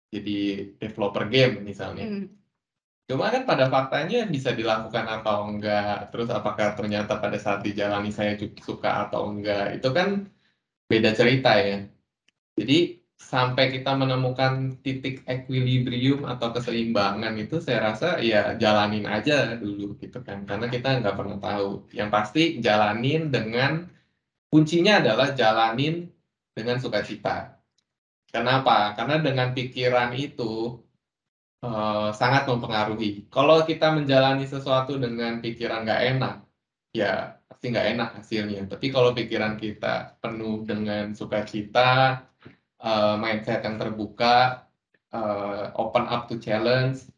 jadi developer game misalnya. Cuma kan pada faktanya bisa dilakukan atau enggak, terus apakah ternyata pada saat dijalani saya suka atau enggak, itu kan beda cerita ya. Jadi sampai kita menemukan titik equilibrium atau keseimbangan itu saya rasa ya jalanin aja dulu gitu kan, karena kita nggak pernah tahu. Yang pasti jalanin dengan, kuncinya adalah jalanin dengan sukacita. Kenapa? Karena dengan pikiran itu sangat mempengaruhi. Kalau kita menjalani sesuatu dengan pikiran nggak enak, ya pasti nggak enak hasilnya. Tapi kalau pikiran kita penuh dengan sukacita, mindset yang terbuka, open up to challenge,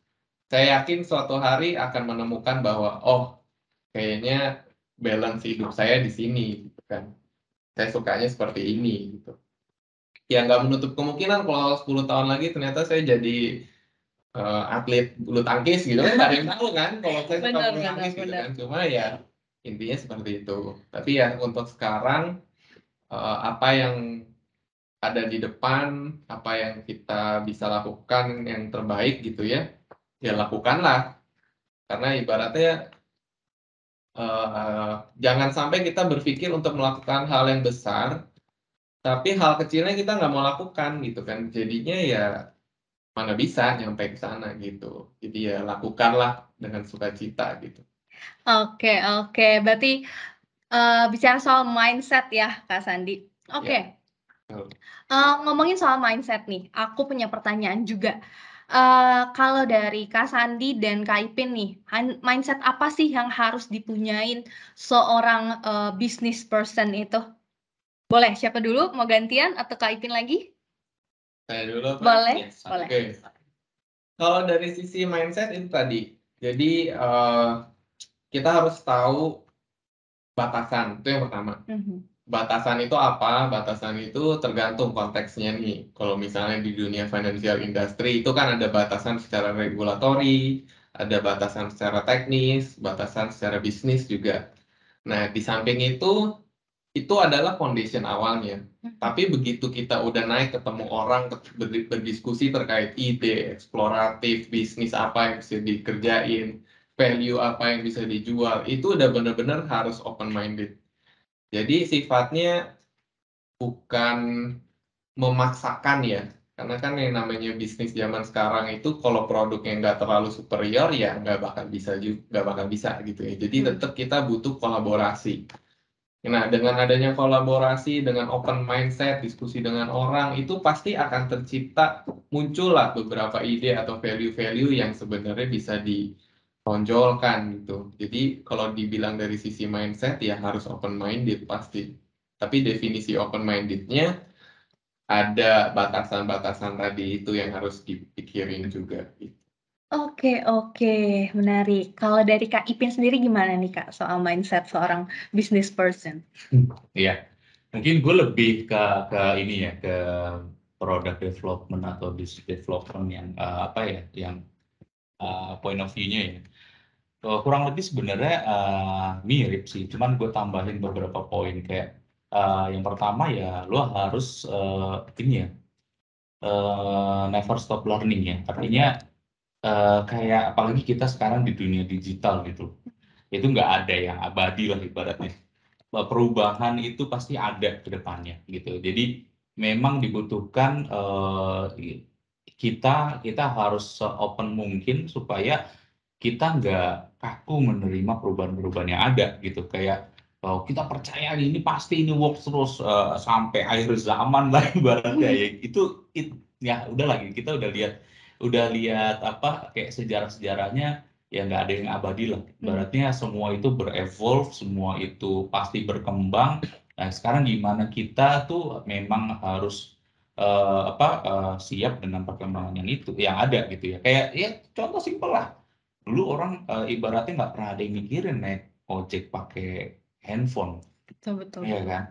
saya yakin suatu hari akan menemukan bahwa oh kayaknya balance hidup saya di sini, gitu kan. Saya sukanya seperti ini, gitu. Ya nggak menutup kemungkinan kalau 10 tahun lagi ternyata saya jadi atlet bulu tangkis gitu kan, nggak ada yang tahu kan kalau saya suka Benar, bulu benar, tangkis gitu benar. kan. Cuma ya intinya seperti itu. Tapi ya untuk sekarang apa yang ada di depan, apa yang kita bisa lakukan yang terbaik gitu ya, ya lakukanlah. Karena ibaratnya jangan sampai kita berpikir untuk melakukan hal yang besar, tapi hal kecilnya kita nggak mau lakukan gitu kan. Jadinya ya mana bisa nyampe ke sana gitu. Jadi ya lakukanlah dengan sukacita gitu. Oke, oke. Berarti bicara soal mindset ya, Kak Sandi. Oke. Ya, betul. Ngomongin soal mindset nih, aku punya pertanyaan juga. Kalau dari Kak Sandi dan Kak Ipin nih, mindset apa sih yang harus dipunyain seorang business person itu? Boleh, siapa dulu? Mau gantian atau Kak Ipin lagi? Saya dulu Pak. Boleh, Yes. boleh. Oke. Kalau dari sisi mindset itu tadi, jadi kita harus tahu batasan, itu yang pertama. Mhm. Batasan itu apa? Batasan itu tergantung konteksnya nih. Kalau misalnya di dunia financial industry itu kan ada batasan secara regulatori, ada batasan secara teknis, batasan secara bisnis juga. Nah, di samping itu adalah foundation awalnya. Tapi begitu kita udah naik ketemu orang, berdiskusi terkait ide, eksploratif, bisnis apa yang bisa dikerjain, value apa yang bisa dijual, itu udah benar-benar harus open-minded. Jadi sifatnya bukan memaksakan ya, karena kan yang namanya bisnis zaman sekarang itu kalau produknya nggak terlalu superior ya nggak bakal bisa gitu ya. Jadi tetap kita butuh kolaborasi. Nah, dengan adanya kolaborasi, dengan open mindset, diskusi dengan orang, itu pasti akan tercipta, muncullah beberapa ide atau value-value yang sebenarnya bisa ditonjolkan gitu. Jadi kalau dibilang dari sisi mindset ya harus open minded pasti. Tapi definisi open mindednya ada batasan-batasan tadi itu yang harus dipikirin juga. Oke, menarik. Kalau dari Kak Ipin sendiri gimana nih Kak soal mindset seorang business person? Iya, mungkin gue lebih ke ini ya, ke product development atau business development yang apa ya, yang point of view-nya ya. Kurang lebih sebenarnya mirip sih, cuman gue tambahin beberapa poin kayak yang pertama ya lo harus ini ya, never stop learning ya. Artinya kayak apalagi kita sekarang di dunia digital gitu, itu nggak ada yang abadi lah ibaratnya. Perubahan itu pasti ada ke depannya gitu. Jadi memang dibutuhkan kita harus se-open mungkin supaya kita nggak kaku menerima perubahan-perubahan yang ada gitu. Kayak kita percaya ini pasti ini works terus sampai akhir zaman lah ibaratnya ya. Ya udah lagi kita udah lihat apa kayak sejarah-sejarahnya, ya nggak ada yang abadi lah. Ibaratnya semua itu berevolve, semua itu pasti berkembang. Nah sekarang gimana kita tuh memang harus siap dengan perkembangan yang ada gitu ya. Kayak ya contoh simpel lah. Dulu orang ibaratnya nggak pernah ada yang mikirin naik ojek pakai handphone, Betul. ya kan?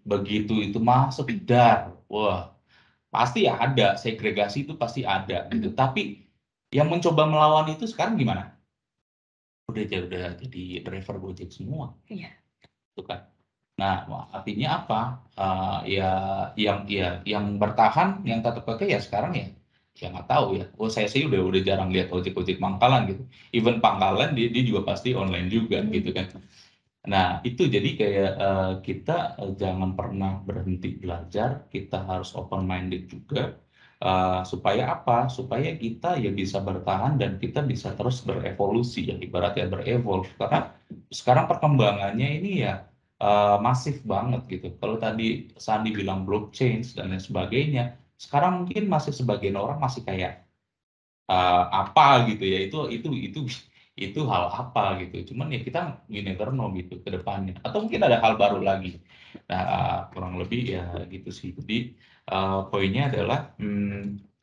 Begitu itu masuk dar, wah pasti ada segregasi itu pasti ada gitu. Tapi yang mencoba melawan itu sekarang gimana? Udah jadi driver Gojek semua, Iya. itu kan. Nah, artinya apa? Yang bertahan, yang tetap pakai ya sekarang ya nggak tahu ya. Saya sih udah jarang lihat ojek mangkalan gitu. Even pangkalan dia juga pasti online juga gitu kan. Nah, itu jadi kayak kita jangan pernah berhenti belajar, kita harus open minded juga. Supaya apa? Supaya kita ya bisa bertahan dan kita bisa terus berevolusi ya, ibaratnya berevolve. Karena sekarang perkembangannya ini ya masif banget gitu. Kalau tadi Sandi bilang blockchain dan lain sebagainya, sekarang mungkin masih sebagian orang masih kayak apa gitu ya, itu hal apa gitu, cuman ya kita you never know gitu ke depannya, atau mungkin ada hal baru lagi. Nah, kurang lebih ya gitu sih. Jadi poinnya adalah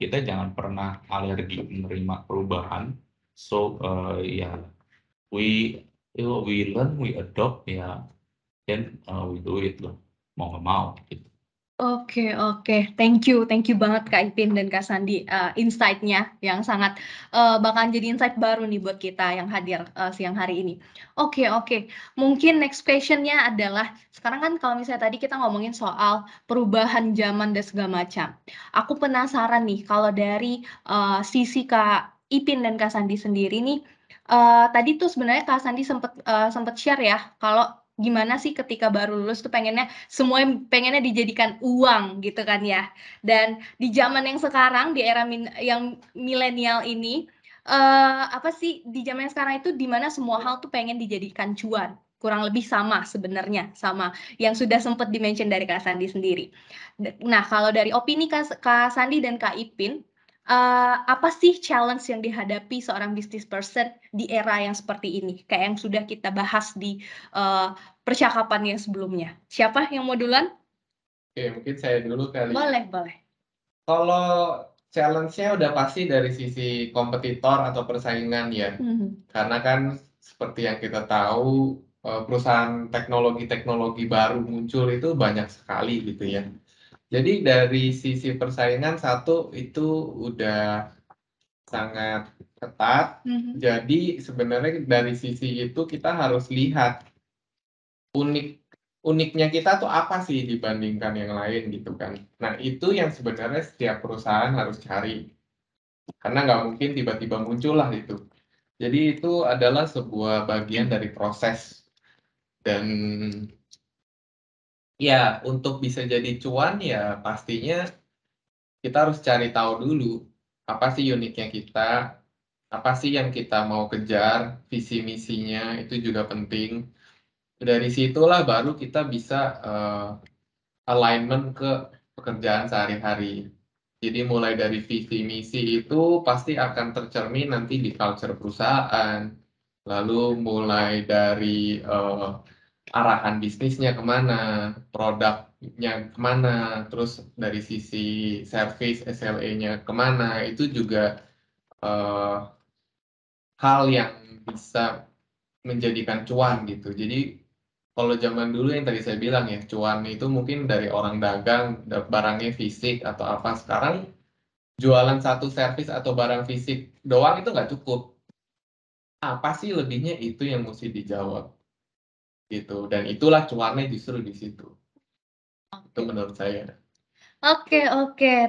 kita jangan pernah alergi menerima perubahan. So ya, we learn, we adopt ya, then we do it loh, mau nggak mau gitu. Oke, thank you banget Kak Ipin dan Kak Sandi, insight-nya yang sangat bakalan jadi insight baru nih buat kita yang hadir siang hari ini. Oke, mungkin next question-nya adalah, sekarang kan kalau misalnya tadi kita ngomongin soal perubahan zaman dan segala macam. Aku penasaran nih, kalau dari sisi Kak Ipin dan Kak Sandi sendiri nih, tadi tuh sebenarnya Kak Sandi sempet share ya, kalau gimana sih ketika baru lulus tuh pengennya dijadikan uang gitu kan ya. Dan di zaman yang sekarang, di era yang milenial ini, apa sih di zaman yang sekarang itu dimana semua hal tuh pengen dijadikan cuan. Kurang lebih sama sebenarnya, sama yang sudah sempat di-mention dari Kak Sandi sendiri. Nah, kalau dari opini Kak Sandi dan Kak Ipin, apa sih challenge yang dihadapi seorang business person di era yang seperti ini? Kayak yang sudah kita bahas di percakapan yang sebelumnya. Siapa yang mau duluan? Oke, mungkin saya dulu kali. Boleh. Kalau challenge-nya udah pasti dari sisi kompetitor atau persaingan ya. Karena kan seperti yang kita tahu, perusahaan teknologi-teknologi baru muncul itu banyak sekali gitu ya. Jadi dari sisi persaingan satu itu udah sangat ketat. Jadi sebenarnya dari sisi itu kita harus lihat uniknya kita tuh apa sih dibandingkan yang lain gitu kan. Nah itu yang sebenarnya setiap perusahaan harus cari. Karena nggak mungkin tiba-tiba muncul lah itu. Jadi itu adalah sebuah bagian dari proses. Dan ya untuk bisa jadi cuan ya pastinya kita harus cari tahu dulu apa sih uniknya kita, apa sih yang kita mau kejar, visi misinya itu juga penting. Dari situlah baru kita bisa alignment ke pekerjaan sehari-hari. Jadi mulai dari visi misi itu pasti akan tercermin nanti di culture perusahaan. Lalu mulai dari arahan bisnisnya kemana, produknya kemana, terus dari sisi service SLA-nya kemana, itu juga hal yang bisa menjadikan cuan gitu. Jadi kalau zaman dulu yang tadi saya bilang ya, cuan itu mungkin dari orang dagang, barangnya fisik atau apa. Sekarang jualan satu servis atau barang fisik doang itu nggak cukup. Apa sih lebihnya itu yang mesti dijawab gitu. Dan itulah cuannya justru di situ. Itu menurut saya. Oke,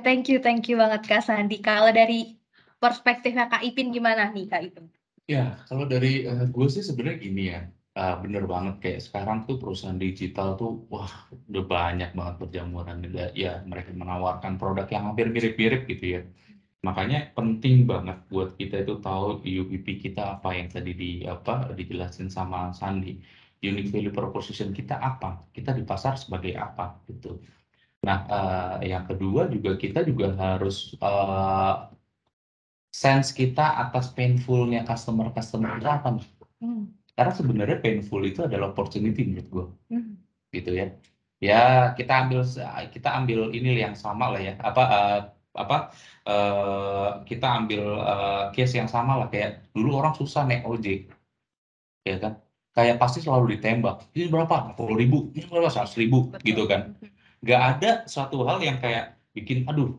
thank you banget Kak Sandi. Kalau dari perspektifnya Kak Ipin gimana nih Kak Ipin? Ya, kalau dari gue sih sebenarnya gini ya, bener banget kayak sekarang tuh perusahaan digital tuh, wah udah banyak banget berjamuran. Ya, mereka menawarkan produk yang hampir mirip-mirip gitu ya. Makanya penting banget buat kita itu tahu UVP kita apa yang tadi dijelasin sama Sandi. Unique value proposition kita apa? Kita di pasar sebagai apa gitu. Nah, yang kedua juga kita juga harus sense kita atas painful-nya customer kita apa nih? Karena sebenarnya painful itu adalah opportunity menurut gue, gitu ya. Ya kita ambil ini yang sama lah ya, kita ambil case yang sama lah, kayak dulu orang susah naik ojek, ya kan? Kayak pasti selalu ditembak. Ini berapa? 10.000, ini berapa? 100.000, gitu kan? Gak ada suatu hal yang kayak bikin, aduh,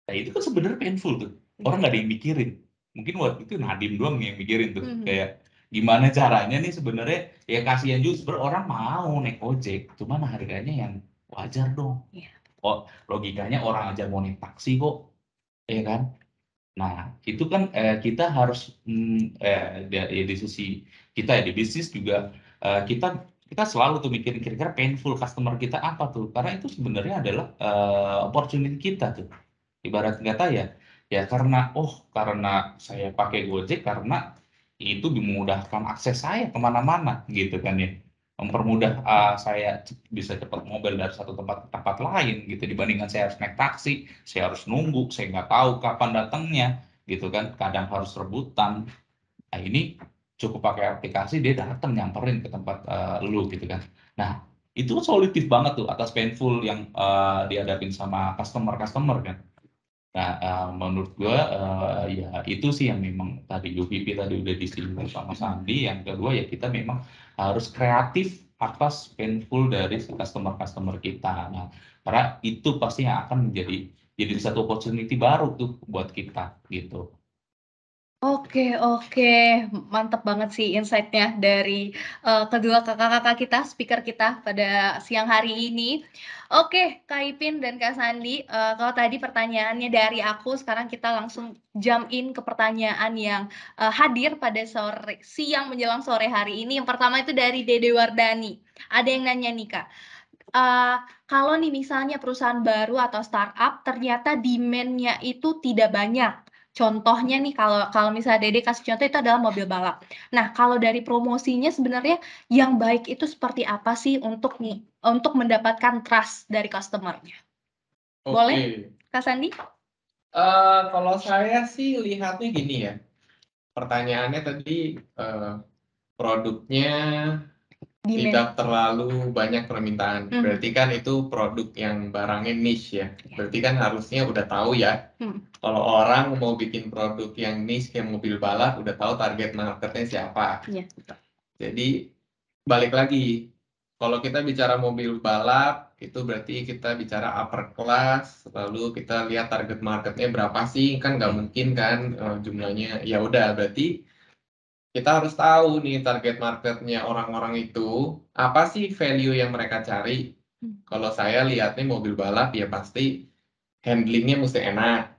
nah itu kan sebenarnya painful tuh. Orang nggak ada yang mikirin. Mungkin waktu itu Nadim doang yang mikirin tuh. Kayak gimana caranya nih sebenarnya, ya kasihan juga sebenarnya orang mau naik ojek, cuman harganya yang wajar dong. Oh, logikanya orang aja mau naik taksi kok, ya kan? Nah, itu kan kita harus di sisi kita ya di bisnis juga kita kita selalu tuh mikirin kira-kira painful customer kita apa tuh, karena itu sebenarnya adalah opportunity kita tuh. Ibarat kata ya karena saya pakai Gojek karena itu memudahkan akses saya kemana-mana gitu kan ya, mempermudah saya bisa cepat mobil dari satu tempat ke tempat lain gitu, dibandingkan saya harus naik taksi, saya harus nunggu, saya nggak tahu kapan datangnya gitu kan, kadang harus rebutan. Nah ini cukup pakai aplikasi, dia datang nyamperin ke tempat lu gitu kan. Nah itu solutif banget tuh atas painful yang dihadapin sama customer kan. Nah, menurut gue ya itu sih yang memang tadi UVP tadi udah disinggung sama Sandi. Yang kedua ya kita memang harus kreatif atas painful dari customer kita. Nah, karena itu pasti yang akan jadi satu opportunity baru tuh buat kita gitu. Oke, mantap banget sih insight-nya dari kedua kakak-kakak kita, speaker kita pada siang hari ini. Oke, Kak Ipin dan Kak Sandi, kalau tadi pertanyaannya dari aku, sekarang kita langsung jump in ke pertanyaan yang hadir pada siang menjelang sore hari ini. Yang pertama itu dari Dede Wardani. Ada yang nanya nih Kak, kalau nih misalnya perusahaan baru atau startup ternyata demand-nya itu tidak banyak. Contohnya nih kalau misalnya Dede kasih contoh itu adalah mobil balap. Nah, kalau dari promosinya sebenarnya yang baik itu seperti apa sih untuk mendapatkan trust dari customer-nya? Boleh, Oke. Kak Sandi? Kalau saya sih lihatnya gini ya. Pertanyaannya tadi produknya Demand. tidak terlalu banyak permintaan. Berarti kan itu produk yang barangnya niche ya. Berarti kan harusnya udah tahu ya. Kalau orang mau bikin produk yang niche kayak mobil balap, udah tahu target marketnya siapa. Jadi balik lagi, kalau kita bicara mobil balap, itu berarti kita bicara upper class, lalu kita lihat target marketnya berapa sih, kan nggak mungkin kan jumlahnya. Ya udah, berarti kita harus tahu nih target marketnya orang-orang itu, apa sih value yang mereka cari. Kalau saya lihatnya mobil balap, ya pasti handlingnya mesti enak,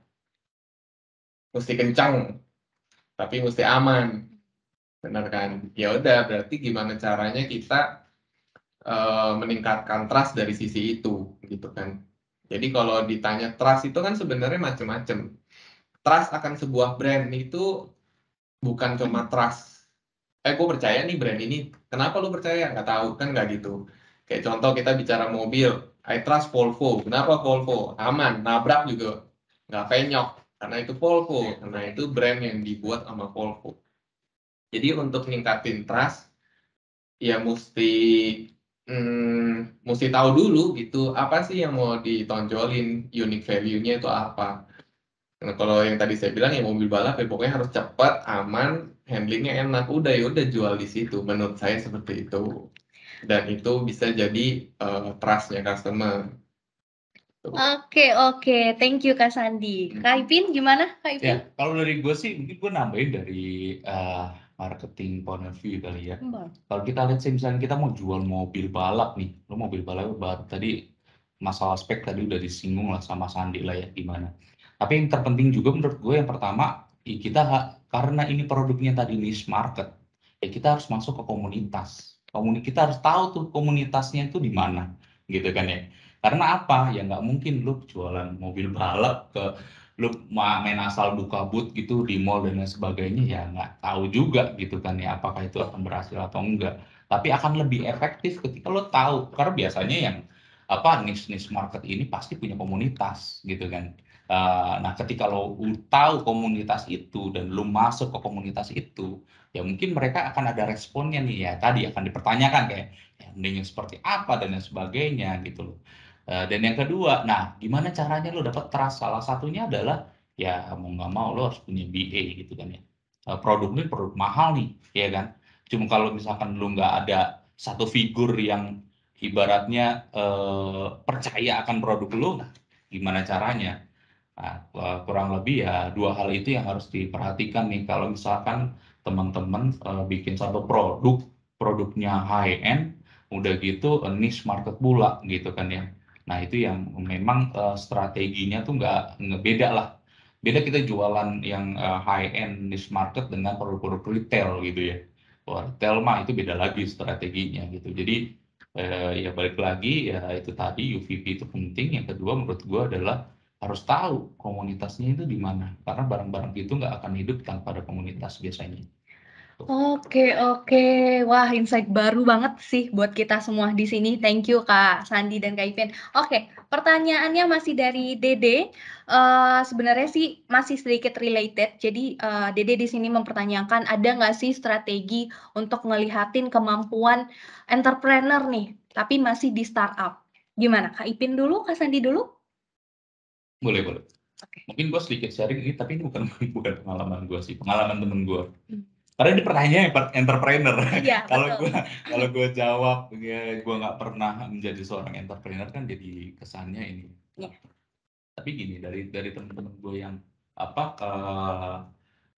mesti kencang, tapi mesti aman. Benar kan? Ya udah, berarti gimana caranya kita meningkatkan trust dari sisi itu, gitu kan. Jadi kalau ditanya trust itu kan sebenarnya macam-macam. Trust akan sebuah brand itu bukan cuma trust. Gue percaya nih brand ini. Kenapa lu percaya? Nggak tahu, kan nggak gitu. Kayak contoh kita bicara mobil. I trust Volvo. Kenapa Volvo? Aman, nabrak juga nggak penyok. Karena itu Volvo. Karena itu brand yang dibuat sama Volvo. Jadi untuk ningkatin trust, ya mesti tahu dulu gitu apa sih yang mau ditonjolin, unique value-nya itu apa. Nah, kalau yang tadi saya bilang ya mobil balap ya pokoknya harus cepat, aman, handlingnya enak, udah ya udah jual di situ. Menurut saya seperti itu. Dan itu bisa jadi trust-nya customer. Oke, thank you Kak Sandi. Kak Ipin gimana Kak Ipin? Ya, kalau dari gue sih mungkin gue nambahin dari marketing point of view kali ya. Kalau kita lihat sih misalnya kita mau jual mobil balap nih, lo mobil balap baru tadi masalah spek tadi udah disinggung lah sama Sandi lah ya gimana. Tapi yang terpenting juga menurut gue yang pertama karena ini produknya tadi niche market, ya kita harus masuk ke komunitas. Kita harus tahu tuh komunitasnya itu di mana, gitu kan ya. Karena apa? Ya nggak mungkin lu jualan mobil balap lu main asal buka booth gitu di mall dan lain sebagainya, ya nggak tahu juga gitu kan ya apakah itu akan berhasil atau enggak. Tapi akan lebih efektif ketika lo tahu, karena biasanya yang niche market ini pasti punya komunitas gitu kan. Nah ketika lo tahu komunitas itu dan lo masuk ke komunitas itu, ya mungkin mereka akan ada responnya nih, ya tadi akan dipertanyakan kayak handlingnya seperti apa dan lain sebagainya gitu loh. Dan yang kedua, nah gimana caranya lo dapat trust? Salah satunya adalah ya mau nggak mau lo harus punya BA gitu kan ya. Produk ini produk mahal nih, ya kan. Cuma kalau misalkan lo nggak ada satu figur yang ibaratnya percaya akan produk lo, nah gimana caranya? Nah, kurang lebih ya dua hal itu yang harus diperhatikan nih kalau misalkan teman-teman bikin satu produknya high end, udah gitu niche market pula gitu kan ya. Nah itu yang memang strateginya tuh nggak beda lah. Beda kita jualan yang high end niche market dengan produk-produk retail gitu ya. retail mah itu beda lagi strateginya gitu. Jadi ya balik lagi ya itu tadi UVP itu penting. Yang kedua menurut gue adalah harus tahu komunitasnya itu di mana. Karena barang-barang itu nggak akan hidup tanpa ada komunitas biasanya. Oke, oke. Wah, insight baru banget sih buat kita semua di sini. Thank you Kak Sandi dan Kak Ipin. Oke, pertanyaannya masih dari Dede. Sebenarnya sih masih sedikit related. Jadi Dede di sini mempertanyakan ada nggak sih strategi untuk ngelihatin kemampuan entrepreneur nih, tapi masih di startup. Gimana? Kak Ipin dulu, Kak Sandi dulu? Boleh, boleh. Oke. Mungkin gue sedikit sharing ini, tapi ini bukan pengalaman gue sih, pengalaman temen gue. Karena ini pertanyaannya entrepreneur. Iya, betul. Kalau gue jawab, ya, gue nggak pernah menjadi seorang entrepreneur kan jadi kesannya ini. Iya. Tapi gini, dari teman-teman gue yang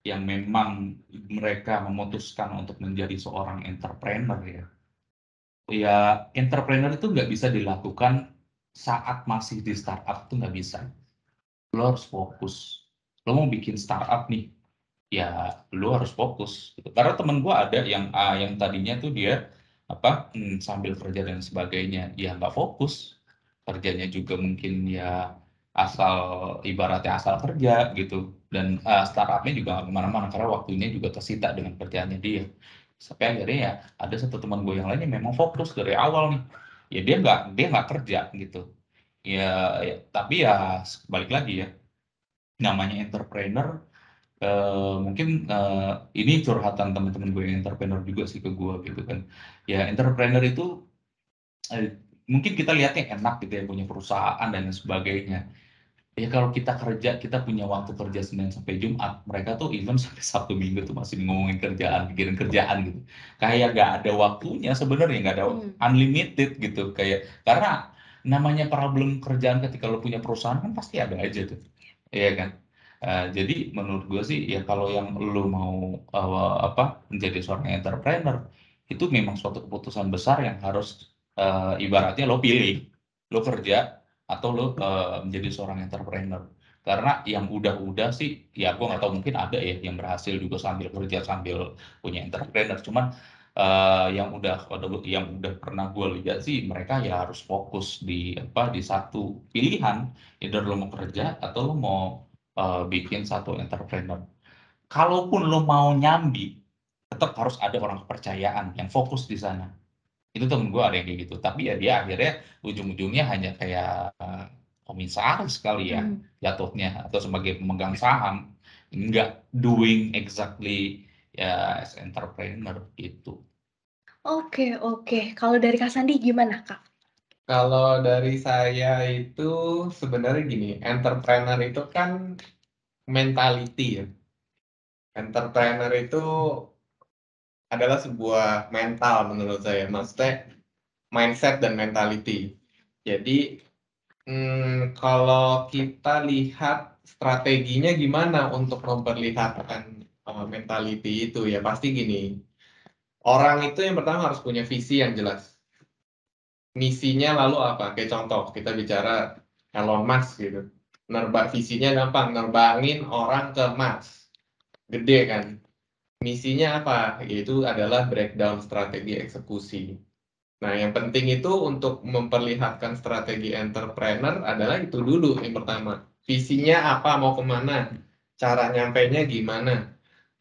yang memang mereka memutuskan untuk menjadi seorang entrepreneur ya. Ya, entrepreneur itu nggak bisa dilakukan saat masih di startup, itu nggak bisa. Lo harus fokus. Lo mau bikin startup nih, ya lo harus fokus gitu. Karena temen gue ada yang tadinya tuh dia sambil kerja dan sebagainya, ya nggak fokus, kerjanya juga mungkin ya ibaratnya asal kerja gitu, dan startupnya juga nggak kemana-mana karena waktunya juga tersita dengan kerjaannya dia. Sampai akhirnya ya ada satu teman gue yang lain yang memang fokus dari awal nih, ya dia nggak kerja gitu ya, tapi ya balik lagi ya, namanya entrepreneur. Mungkin ini curhatan teman-teman gue yang entrepreneur juga sih ke gue gitu kan. Ya entrepreneur itu mungkin kita lihatnya enak gitu ya, punya perusahaan dan lain sebagainya. Ya kalau kita kerja, kita punya waktu kerja Senin sampai Jumat. Mereka tuh even sampai Sabtu Minggu tuh masih ngomongin kerjaan, pikirin kerjaan gitu. Kayak nggak ada waktunya sebenarnya, nggak ada unlimited gitu. Kayak karena namanya problem kerjaan ketika lo punya perusahaan kan pasti ada aja tuh, iya kan. Jadi menurut gue sih ya kalau yang lo mau menjadi seorang entrepreneur itu memang suatu keputusan besar yang harus ibaratnya lo pilih, lo kerja atau lo menjadi seorang entrepreneur. Karena yang udah sih ya gue nggak tahu, mungkin ada ya yang berhasil juga sambil kerja sambil punya entrepreneur. Cuman yang udah pernah gue lihat sih mereka ya harus fokus di satu pilihan, either lo mau kerja atau lo mau bikin satu entrepreneur. Kalaupun lo mau nyambi, tetap harus ada orang kepercayaan yang fokus di sana. Itu temen gue ada yang kayak gitu, tapi ya dia akhirnya ujung-ujungnya hanya kayak komisaris kali ya jatuhnya, atau sebagai pemegang saham, nggak doing exactly ya as entrepreneur itu. Oke, oke. Kalau dari Kak Sandi gimana, Kak? Kalau dari saya itu sebenarnya gini, entrepreneur itu kan mentality ya. Entrepreneur itu adalah sebuah mental menurut saya, maksudnya mindset dan mentality. Jadi kalau kita lihat strateginya gimana untuk memperlihatkan mentality itu ya pasti gini. Orang itu yang pertama harus punya visi yang jelas. Misinya lalu apa? Kayak contoh, kita bicara Elon Musk gitu. Visinya gampang, nerbangin orang ke Mars. Gede kan? Misinya apa? Yaitu adalah breakdown strategi eksekusi. Nah, yang penting itu untuk memperlihatkan strategi entrepreneur adalah itu dulu yang pertama. Visinya apa, mau kemana, cara nyampainya gimana.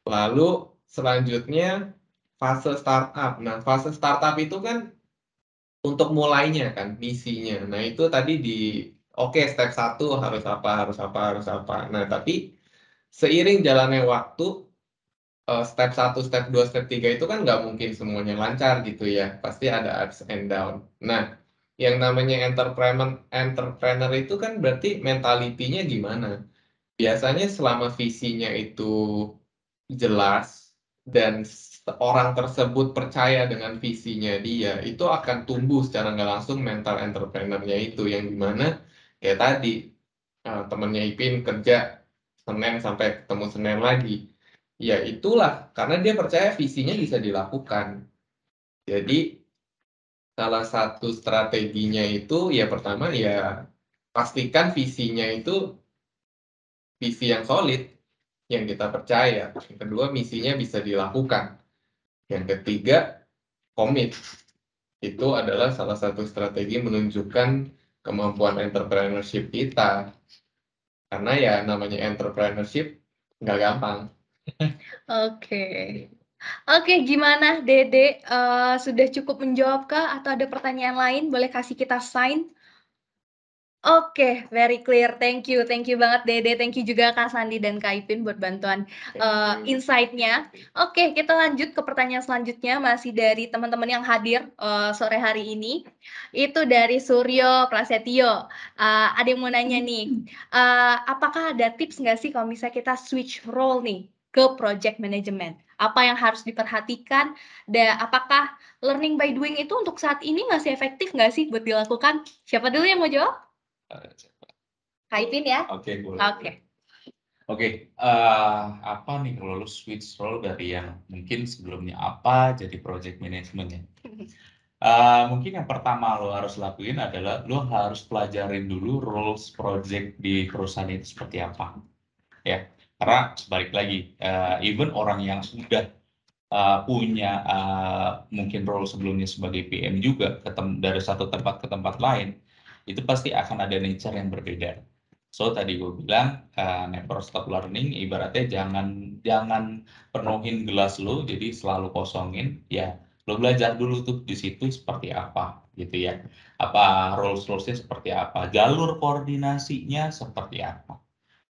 Lalu selanjutnya fase startup. Nah, fase startup itu kan untuk mulainya kan, misinya. Nah, itu tadi oke, step 1 harus apa, harus apa, harus apa. Nah, tapi seiring jalannya waktu, step 1, step 2, step 3 itu kan nggak mungkin semuanya lancar gitu ya. Pasti ada ups and down. Nah, yang namanya entrepreneur itu kan berarti mentalitinya gimana? Biasanya selama visinya itu jelas dan orang tersebut percaya dengan visinya dia, itu akan tumbuh secara nggak langsung mental entrepreneurnya itu, yang dimana kayak tadi temennya Ipin kerja Senin sampai ketemu Senin lagi. Ya itulah, karena dia percaya visinya bisa dilakukan. Jadi salah satu strateginya itu ya pertama ya pastikan visinya itu visi yang solid, yang kita percaya. Yang kedua, misinya bisa dilakukan. Yang ketiga, komit. Itu adalah salah satu strategi menunjukkan kemampuan entrepreneurship kita. Karena ya namanya entrepreneurship nggak gampang. Oke. Oke, gimana Dede? Sudah cukup menjawab kah? Atau ada pertanyaan lain? Boleh kasih kita sign? Oke, very clear. Thank you banget Dede. Thank you juga Kak Sandi dan Kak Ipin buat bantuan insight-nya. Oke, kita lanjut ke pertanyaan selanjutnya, masih dari teman-teman yang hadir sore hari ini. Itu dari Suryo Prasetyo. Ada yang mau nanya nih, apakah ada tips nggak sih kalau misalnya kita switch role nih ke project management? Apa yang harus diperhatikan? Dan apakah learning by doing itu untuk saat ini masih efektif nggak sih buat dilakukan? Siapa dulu yang mau jawab? Kak Ipin ya? Oke, boleh. Oke. Apa nih kalau lu switch role dari yang mungkin sebelumnya apa jadi project management ya? Mungkin yang pertama lo harus lakuin adalah lo harus pelajarin dulu roles project di perusahaan itu seperti apa, ya. Karena balik lagi, even orang yang sudah punya mungkin role sebelumnya sebagai PM juga dari satu tempat ke tempat lain, itu pasti akan ada nature yang berbeda. So tadi gue bilang never stop learning, ibaratnya jangan penuhin gelas lo, jadi selalu kosongin. Ya, lo belajar dulu tuh di situ seperti apa, gitu ya. Apa roles-rolesnya seperti apa, jalur koordinasinya seperti apa,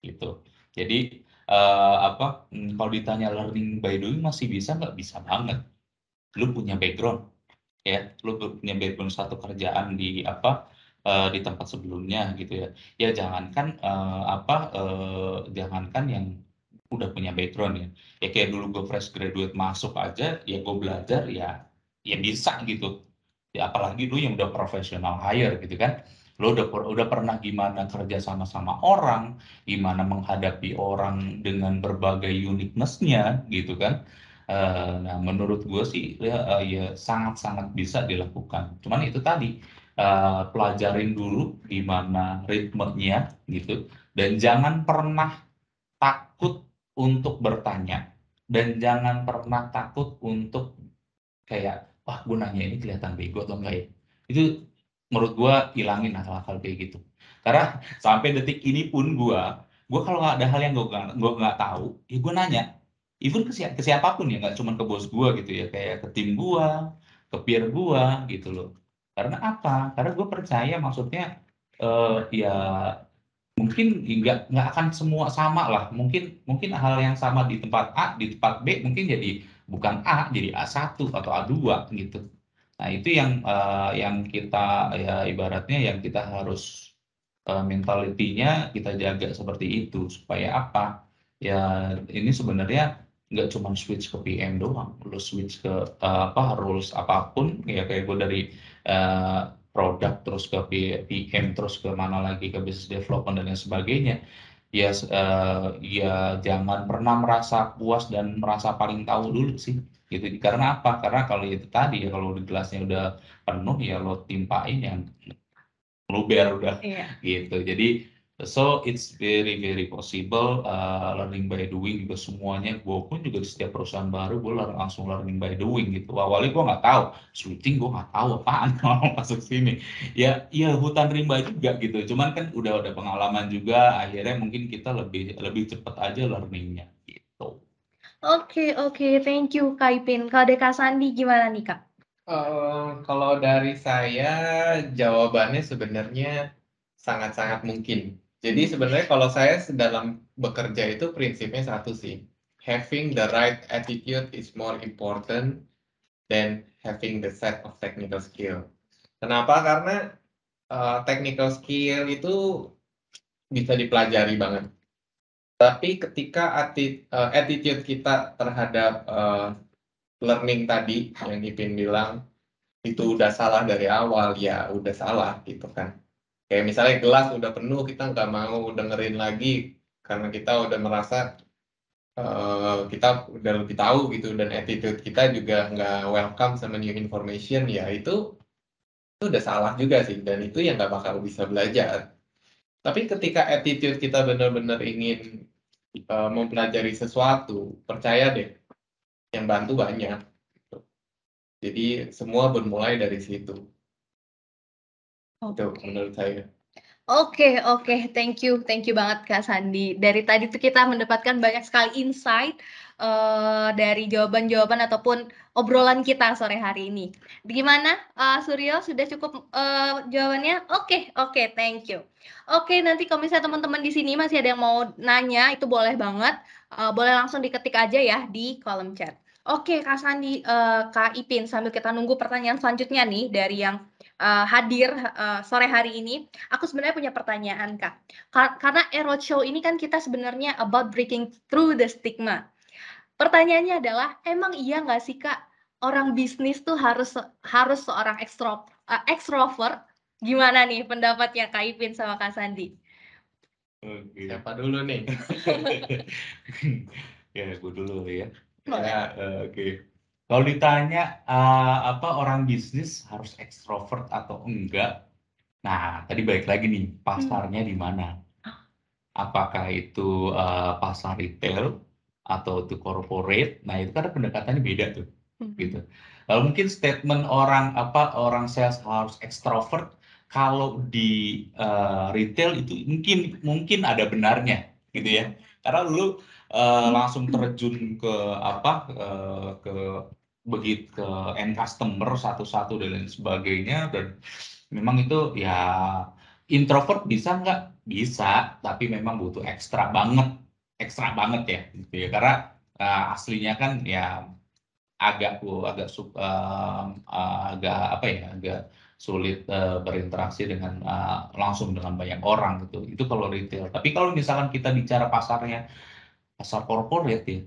gitu. Jadi kalau ditanya learning by doing masih bisa nggak? Bisa banget. Lu punya background, ya, lu punya background satu kerjaan di tempat sebelumnya gitu ya. Ya jangankan yang udah punya background ya. Ya kayak dulu gue fresh graduate masuk aja, ya gue belajar ya bisa gitu. Ya apalagi lu yang udah professional hire gitu kan. Lu udah pernah gimana kerja sama-sama orang, gimana menghadapi orang dengan berbagai uniqueness-nya gitu kan. Nah, menurut gue sih ya sangat-sangat bisa dilakukan. Cuman itu tadi pelajarin dulu gimana ritmenya gitu, dan jangan pernah takut untuk bertanya, dan jangan pernah takut untuk kayak wah gue nanya ini kelihatan bego atau enggak ya. Itu menurut gue hilangin hal-hal kayak gitu. Karena sampai detik ini pun gue kalau nggak ada hal yang gue nggak tahu, ya gue nanya. Even ke siapapun ya, nggak cuma ke bos gue gitu ya, kayak ke tim gue, ke peer gue gitu loh. Karena apa? Karena gue percaya, maksudnya ya mungkin nggak akan semua sama lah. Mungkin hal yang sama di tempat A, di tempat B mungkin jadi bukan A, jadi A1 atau A2 gitu. Nah, itu yang kita ya ibaratnya yang kita harus mentalitinya kita jaga seperti itu, supaya apa? Ya ini sebenarnya nggak cuma switch ke PM doang, lu switch ke rules apapun ya, kayak gue dari eh, produk terus ke PM terus ke mana lagi ke business development dan lain sebagainya. Ya jangan pernah merasa puas dan merasa paling tahu dulu sih gitu. Karena apa? Karena kalau itu tadi ya, kalau di gelasnya udah penuh ya lo timpain yang luber udah. Iya. Gitu. Jadi so it's very very possible learning by doing juga semuanya. Gue pun juga di setiap perusahaan baru gue langsung learning by doing gitu. Awalnya gue nggak tahu switching, gue nggak tahu apaan kalau masuk sini. Ya hutan rimba juga gitu. Cuman kan udah pengalaman juga, akhirnya mungkin kita lebih cepat aja learningnya gitu. Oke, thank you Kak Ipin. Kalau dari Kak Sandi gimana nih Kak? Kalau dari saya, jawabannya sebenarnya sangat-sangat mungkin. Jadi sebenarnya kalau saya dalam bekerja itu prinsipnya satu sih. Having the right attitude is more important than having the set of technical skill. Kenapa? Karena technical skill itu bisa dipelajari banget. Tapi ketika attitude kita terhadap learning tadi yang Ipin bilang itu udah salah dari awal, ya udah salah gitu kan. Kayak misalnya gelas udah penuh, kita nggak mau dengerin lagi karena kita udah merasa kita udah lebih tahu gitu, dan attitude kita juga nggak welcome sama new information, ya itu udah salah juga sih, dan itu yang nggak bakal bisa belajar. Tapi ketika attitude kita benar-benar ingin mempelajari sesuatu, percaya deh, yang bantu banyak. Jadi semua bermulai dari situ. Itu Oke. menurut saya. Oke, thank you banget Kak Sandi. Dari tadi tuh kita mendapatkan banyak sekali insight dari jawaban-jawaban ataupun obrolan kita sore hari ini. Gimana, Suryo? Sudah cukup jawabannya? Oke, thank you. Oke, nanti kalau misalnya teman-teman di sini masih ada yang mau nanya, itu boleh banget. Boleh langsung diketik aja ya di kolom chat. Oke, Kak Sandi, Kak Ipin, sambil kita nunggu pertanyaan selanjutnya nih dari yang hadir sore hari ini. Aku sebenarnya punya pertanyaan, Kak. Karena Roadshow ini kan kita sebenarnya about breaking through the stigma. Pertanyaannya adalah, emang iya nggak sih, Kak, orang bisnis tuh harus seorang extrovert? Gimana nih pendapatnya Kak Ipin sama Kak Sandi? Oke. Siapa dulu nih? Ya, gue dulu ya. Ya, Oke. Kalau ditanya apa orang bisnis harus ekstrovert atau enggak, nah tadi balik lagi nih pasarnya di mana? Apakah itu pasar retail atau itu corporate? Nah itu kan pendekatannya beda tuh, gitu. Lalu mungkin statement orang sales harus ekstrovert kalau di retail itu mungkin ada benarnya, gitu ya. Karena lu langsung terjun ke ke begitu ke end customer satu-satu dan lain sebagainya, dan memang itu ya introvert bisa nggak? Bisa, tapi memang butuh ekstra banget ya, gitu ya. Karena aslinya kan ya agak apa ya, agak sulit berinteraksi dengan langsung dengan banyak orang gitu. Itu kalau retail. Tapi kalau misalkan kita bicara pasarnya, pasar corporate ya,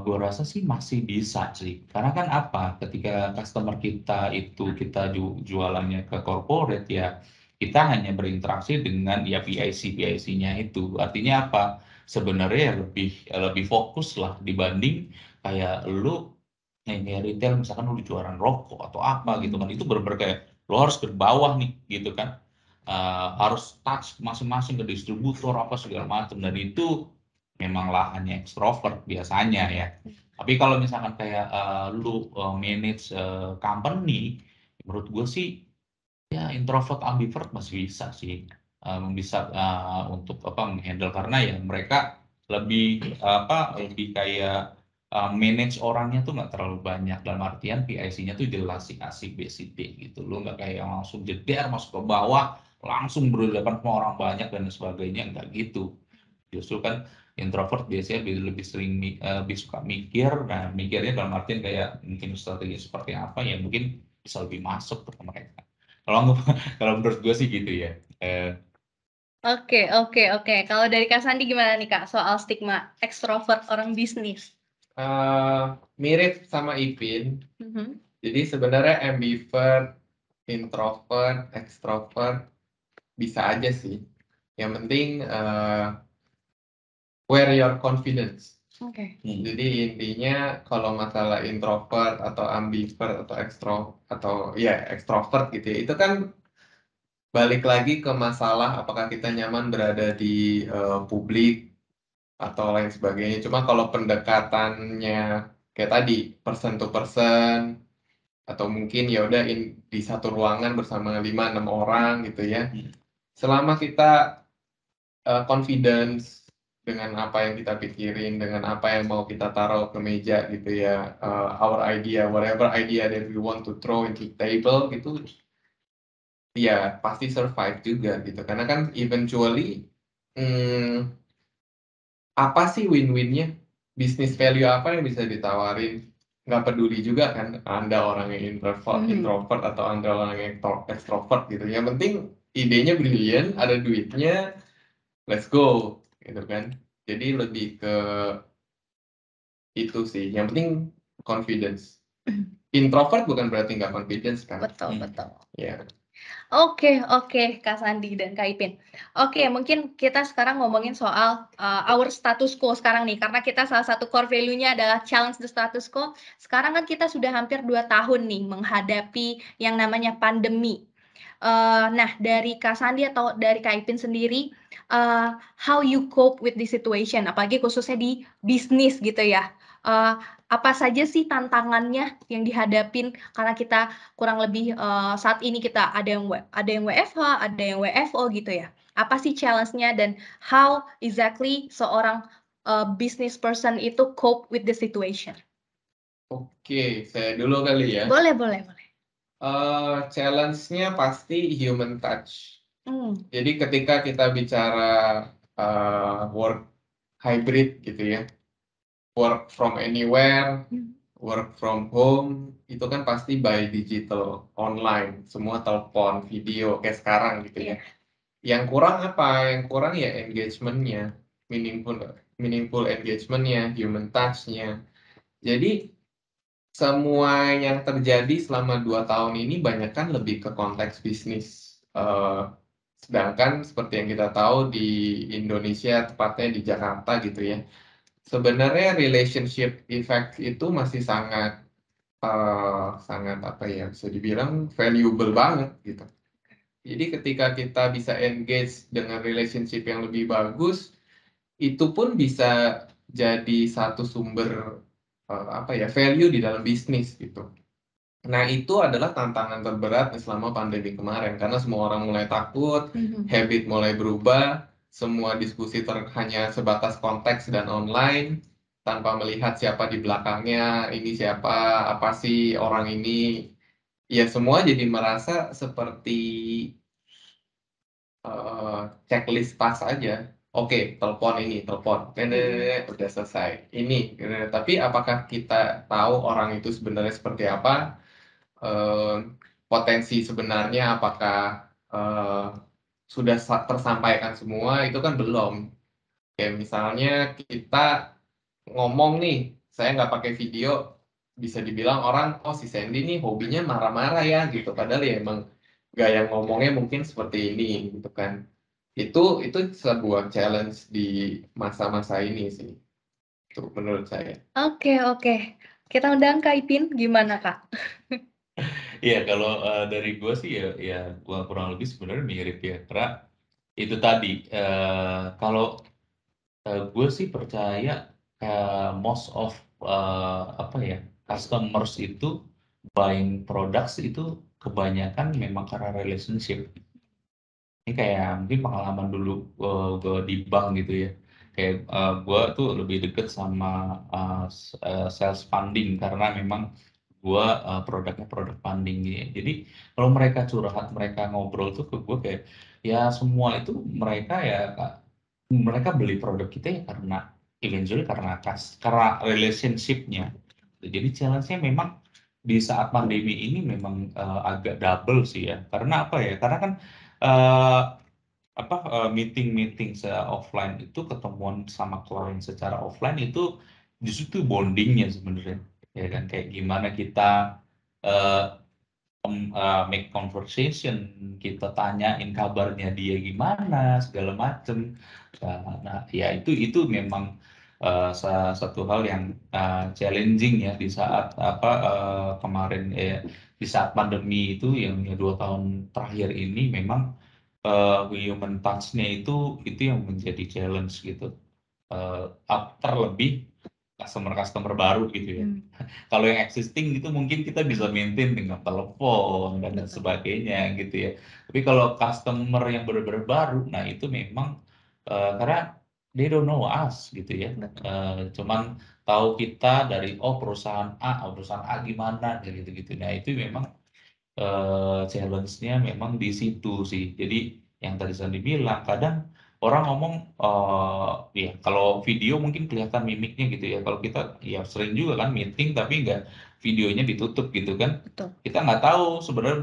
gue rasa sih masih bisa sih. Karena kan apa, ketika customer kita itu kita jualannya ke corporate ya, kita hanya berinteraksi dengan ya PIC-nya itu. Artinya apa? Sebenarnya ya lebih fokus lah dibanding kayak lu kayak retail, misalkan lu jualan rokok atau apa gitu kan. Itu bener-bener kayak lu harus ke bawah nih gitu kan. Harus touch masing-masing ke distributor apa segala macam, dan itu memang lahannya ekstrovert biasanya ya. Tapi kalau misalkan kayak lu manage company, menurut gue sih ya introvert ambivert masih bisa sih, bisa untuk apa menghandle, karena ya mereka lebih kayak manage orangnya tuh nggak terlalu banyak, dalam artian PIC-nya tuh jelas sih asik BCD gitu. Lu nggak kayak yang langsung jeder masuk ke bawah langsung berhadapan sama orang banyak dan sebagainya, nggak gitu. Justru kan introvert biasanya lebih sering lebih suka mikir. Nah, mikirnya dalam artian kayak mungkin strategi seperti apa ya, mungkin bisa lebih masuk ke mereka. Kalau kalau menurut gue sih gitu ya. Oke. Kalau dari Kak Sandi gimana nih, Kak, soal stigma ekstrovert orang bisnis? mirip sama Ipin. Jadi sebenarnya ambivert, introvert, extrovert bisa aja sih. Yang penting where your confidence. Jadi intinya kalau masalah introvert atau ambivert atau extrovert gitu ya, itu kan balik lagi ke masalah apakah kita nyaman berada di publik atau lain sebagainya. Cuma kalau pendekatannya kayak tadi person to person, atau mungkin ya udah di satu ruangan bersama 5-6 orang gitu ya. Selama kita confidence dengan apa yang kita pikirin, dengan apa yang mau kita taruh ke meja gitu ya, our idea, whatever idea that we want to throw into table gitu, ya pasti survive juga gitu. Karena kan eventually apa sih win-winnya? Bisnis value apa yang bisa ditawarin? Nggak peduli juga kan Anda orang yang introvert atau Anda orang yang extrovert gitu. Yang penting idenya brilian, ada duitnya, let's go gitu kan. Jadi lebih ke itu sih. Yang penting confidence. Introvert bukan berarti nggak confidence kan? Betul. Ya. Oke, Kak Sandi dan Kak Ipin. Oke, mungkin kita sekarang ngomongin soal our status quo sekarang nih, karena kita salah satu core value-nya adalah challenge the status quo. Sekarang kan kita sudah hampir 2 tahun nih menghadapi yang namanya pandemi. Nah, dari Kak Sandi atau dari Kak Ipin sendiri, how you cope with the situation, apalagi khususnya di bisnis gitu ya. apa saja sih tantangannya yang dihadapin karena kita kurang lebih saat ini kita ada yang WFH, ada yang WFO gitu ya. Apa sih challenge-nya dan how exactly seorang business person itu cope with the situation? Oke, saya dulu kali ya. Boleh, boleh, boleh. Challenge-nya pasti human touch. Hmm. Jadi ketika kita bicara work hybrid gitu ya, work from anywhere, work from home, itu kan pasti by digital, online, semua telepon, video, kayak sekarang gitu ya. Yang kurang apa? Yang kurang ya engagement-nya, meaningful engagement-nya, human touch-nya. Jadi semua yang terjadi selama 2 tahun ini banyak kan lebih ke konteks bisnis. Sedangkan seperti yang kita tahu di Indonesia, tepatnya di Jakarta gitu ya, sebenarnya relationship effect itu masih sangat apa ya, bisa dibilang valuable banget gitu. Jadi ketika kita bisa engage dengan relationship yang lebih bagus, itu pun bisa jadi satu sumber apa ya, value di dalam bisnis gitu. Nah, itu adalah tantangan terberat selama pandemi kemarin karena semua orang mulai takut, habit mulai berubah, semua diskusi hanya sebatas konteks dan online tanpa melihat siapa di belakangnya, ini siapa, apa sih orang ini. Ya semua jadi merasa seperti checklist tas aja. Oke, telepon ini, telepon, udah selesai. Ini, tapi apakah kita tahu orang itu sebenarnya seperti apa? Potensi sebenarnya apakah sudah tersampaikan semua? Itu kan belum. Kayak misalnya kita ngomong nih, saya nggak pakai video, bisa dibilang orang, oh si Sandy nih hobinya marah-marah ya gitu. Padahal ya emang gaya ngomongnya mungkin seperti ini gitu kan. Itu sebuah challenge di masa-masa ini sih. Itu menurut saya. Oke, oke. Kita undang Kak Ipin, gimana Kak? Iya, kalau dari gue sih ya gue kurang lebih sebenarnya mirip ya, karena itu tadi kalau gue sih percaya most of apa ya, customers itu buying products itu kebanyakan memang karena relationship. Ini kayak mungkin pengalaman dulu gue di bank gitu ya. Kayak gue tuh lebih deket sama sales funding karena memang gue produknya produk funding gitu ya. Jadi kalau mereka curhat, mereka ngobrol tuh ke gue kayak ya semua itu mereka ya mereka beli produk kita ya karena eventually karena relationship-nya. Jadi challenge-nya memang di saat pandemi ini memang agak double sih ya. Karena apa ya? Karena kan eh, meeting-meeting offline itu ketemuan sama klien secara offline itu justru bondingnya sebenarnya. Ya kan kayak gimana kita eh, make conversation, kita tanyain kabarnya dia gimana, segala macem. Nah, ya itu memang salah satu hal yang challenging ya di saat kemarin di saat pandemi itu yang 2 tahun terakhir ini memang human touch-nya itu yang menjadi challenge gitu. Terlebih customer baru gitu ya. Kalau yang existing itu mungkin kita bisa maintain dengan telepon dan sebagainya gitu ya. Tapi kalau customer yang benar-benar baru, nah itu memang karena they don't know us gitu ya. Cuman tahu kita dari perusahaan perusahaan A gimana gitu-gitu. Nah itu memang challenge-nya memang di situ sih. Jadi yang tadi Sandi bilang, kadang orang ngomong, ya kalau video mungkin kelihatan mimiknya gitu ya. Kalau kita ya sering juga kan meeting tapi nggak videonya ditutup gitu kan. Betul. Kita nggak tahu sebenarnya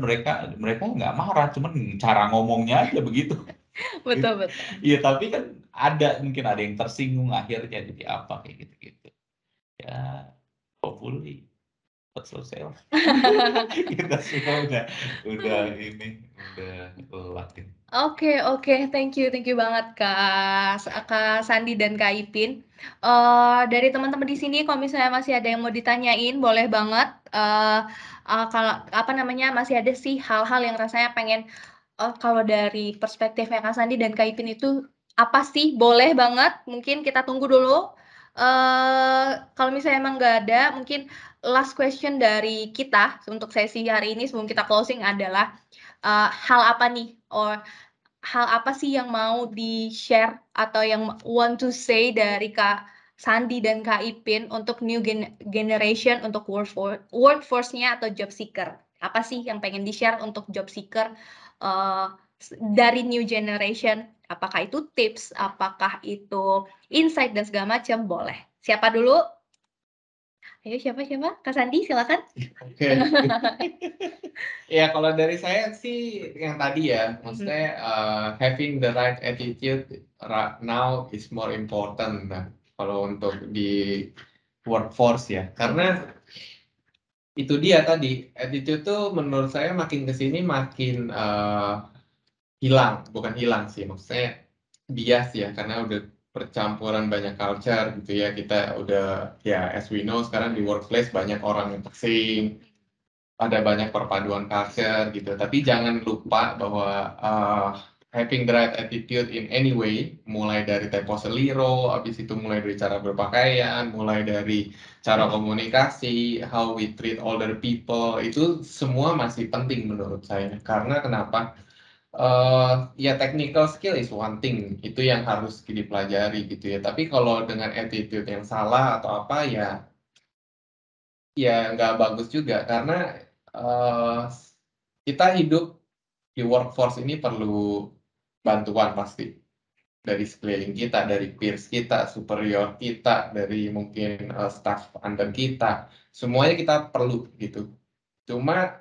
mereka nggak marah, cuman cara ngomongnya aja begitu. Betul, betul. Iya tapi kan mungkin ada yang tersinggung akhirnya jadi apa kayak gitu-gitu. Ya, hopefully selesai lah. Kita semua udah latih. Oke, thank you banget Kak Sandi dan Kak Ipin. Dari teman-teman di sini, kalau misalnya masih ada yang mau ditanyain, boleh banget. Kalau masih ada sih hal-hal yang rasanya pengen. Kalau dari perspektifnya Kak Sandi dan Kak Ipin itu apa sih? Boleh banget. Mungkin kita tunggu dulu Kalau misalnya emang nggak ada, mungkin last question dari kita untuk sesi hari ini sebelum kita closing adalah hal apa nih, or hal apa sih yang mau di-share atau yang want to say dari Kak Sandi dan Kak Ipin untuk new generation untuk workforce-nya atau job seeker? Apa sih yang pengen di-share untuk job seeker dari new generation? Apakah itu tips, apakah itu insight dan segala macam? Boleh. Siapa dulu? Ayo siapa? Kak Sandi silakan. Oke. Ya kalau dari saya sih yang tadi ya, maksudnya having the right attitude right now is more important. Nah, kalau untuk di workforce ya, karena itu dia tadi, attitude tuh menurut saya makin kesini makin hilang, bukan hilang sih, maksudnya bias ya, karena udah percampuran banyak culture gitu ya, kita udah ya as we know sekarang di workplace banyak orang yang toxic, ada banyak perpaduan culture gitu, tapi jangan lupa bahwa having the right attitude in any way, mulai dari tempo seliro, habis itu mulai dari cara berpakaian, mulai dari cara komunikasi, how we treat older people, itu semua masih penting menurut saya. Karena kenapa? Ya technical skill is one thing, itu yang harus dipelajari gitu ya. Tapi kalau dengan attitude yang salah atau apa ya nggak bagus juga karena kita hidup di workforce ini perlu bantuan pasti dari sekeliling kita, dari peers kita, superior kita, dari mungkin staff under kita, semuanya kita perlu gitu. Cuma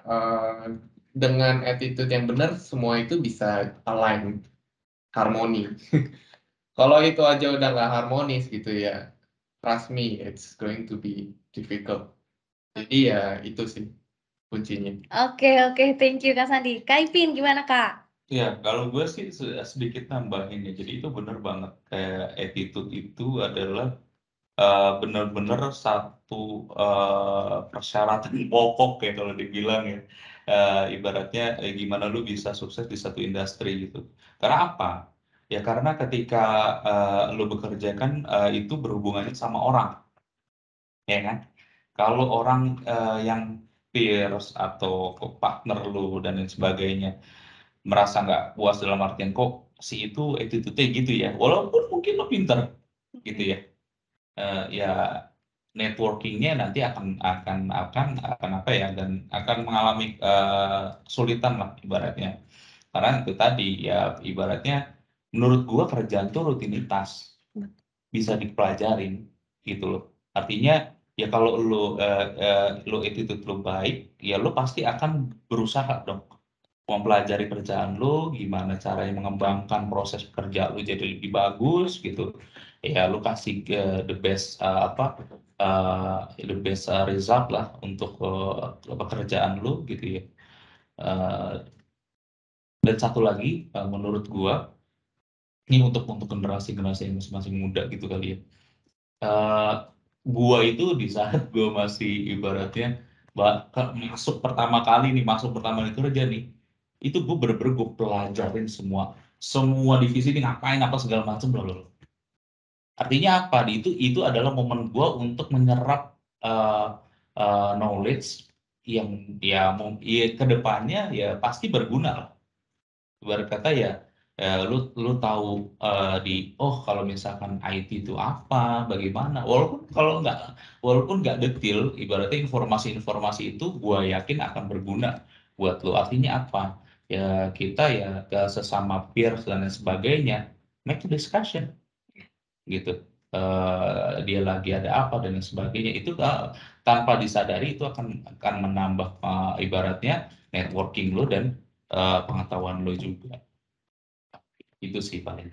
dengan attitude yang benar, semua itu bisa align, harmoni. Kalau itu aja udah nggak harmonis gitu ya, trust me, it's going to be difficult. Jadi ya itu sih kuncinya. Oke, thank you Kak Sandi. Kak Ipin gimana Kak? Ya, kalau gue sih sedikit nambahin ya. Jadi itu benar banget. Kayak attitude itu adalah benar-benar satu persyaratan pokok ya kalau dibilang ya. Ibaratnya gimana lu bisa sukses di satu industri gitu. Karena apa? Ya karena ketika lu bekerja kan itu berhubungannya sama orang, ya kan? Kalau orang yang peers atau partner lu dan lain sebagainya merasa nggak puas dalam artian kok si itu attitude-nya gitu ya, walaupun mungkin lo pinter gitu ya, ya networking-nya nanti akan apa ya, dan akan mengalami kesulitan lah ibaratnya. Karena itu tadi ya ibaratnya menurut gua kerjaan tuh rutinitas, bisa dipelajarin gitu loh. Artinya ya kalau lo attitude lo baik, ya lo pasti akan berusaha dong mempelajari kerjaan lo, gimana caranya mengembangkan proses kerja lo jadi lebih bagus gitu. Ya lo kasih the best the best result lah untuk pekerjaan lo gitu ya. Dan satu lagi menurut gua ini untuk generasi-generasi yang masing-masing muda gitu kali ya. Gua itu di saat gua masih ibaratnya masuk pertama kali kerja nih, itu gue bener-bener gue pelajarin semua divisi ini ngapain apa segala macam loh. Artinya apa? Itu adalah momen gue untuk menyerap knowledge yang ya kedepannya ya pasti berguna lah. Ibarat kata ya, lu tahu kalau misalkan IT itu apa, bagaimana, walaupun nggak detail, ibaratnya informasi-informasi itu gua yakin akan berguna buat lu. Artinya apa? Ya kita ya ke sesama peers dan lain sebagainya, make a discussion gitu. Dia lagi ada apa dan lain sebagainya itu tanpa disadari itu akan menambah ibaratnya networking lo dan pengetahuan lo juga. Itu sih paling.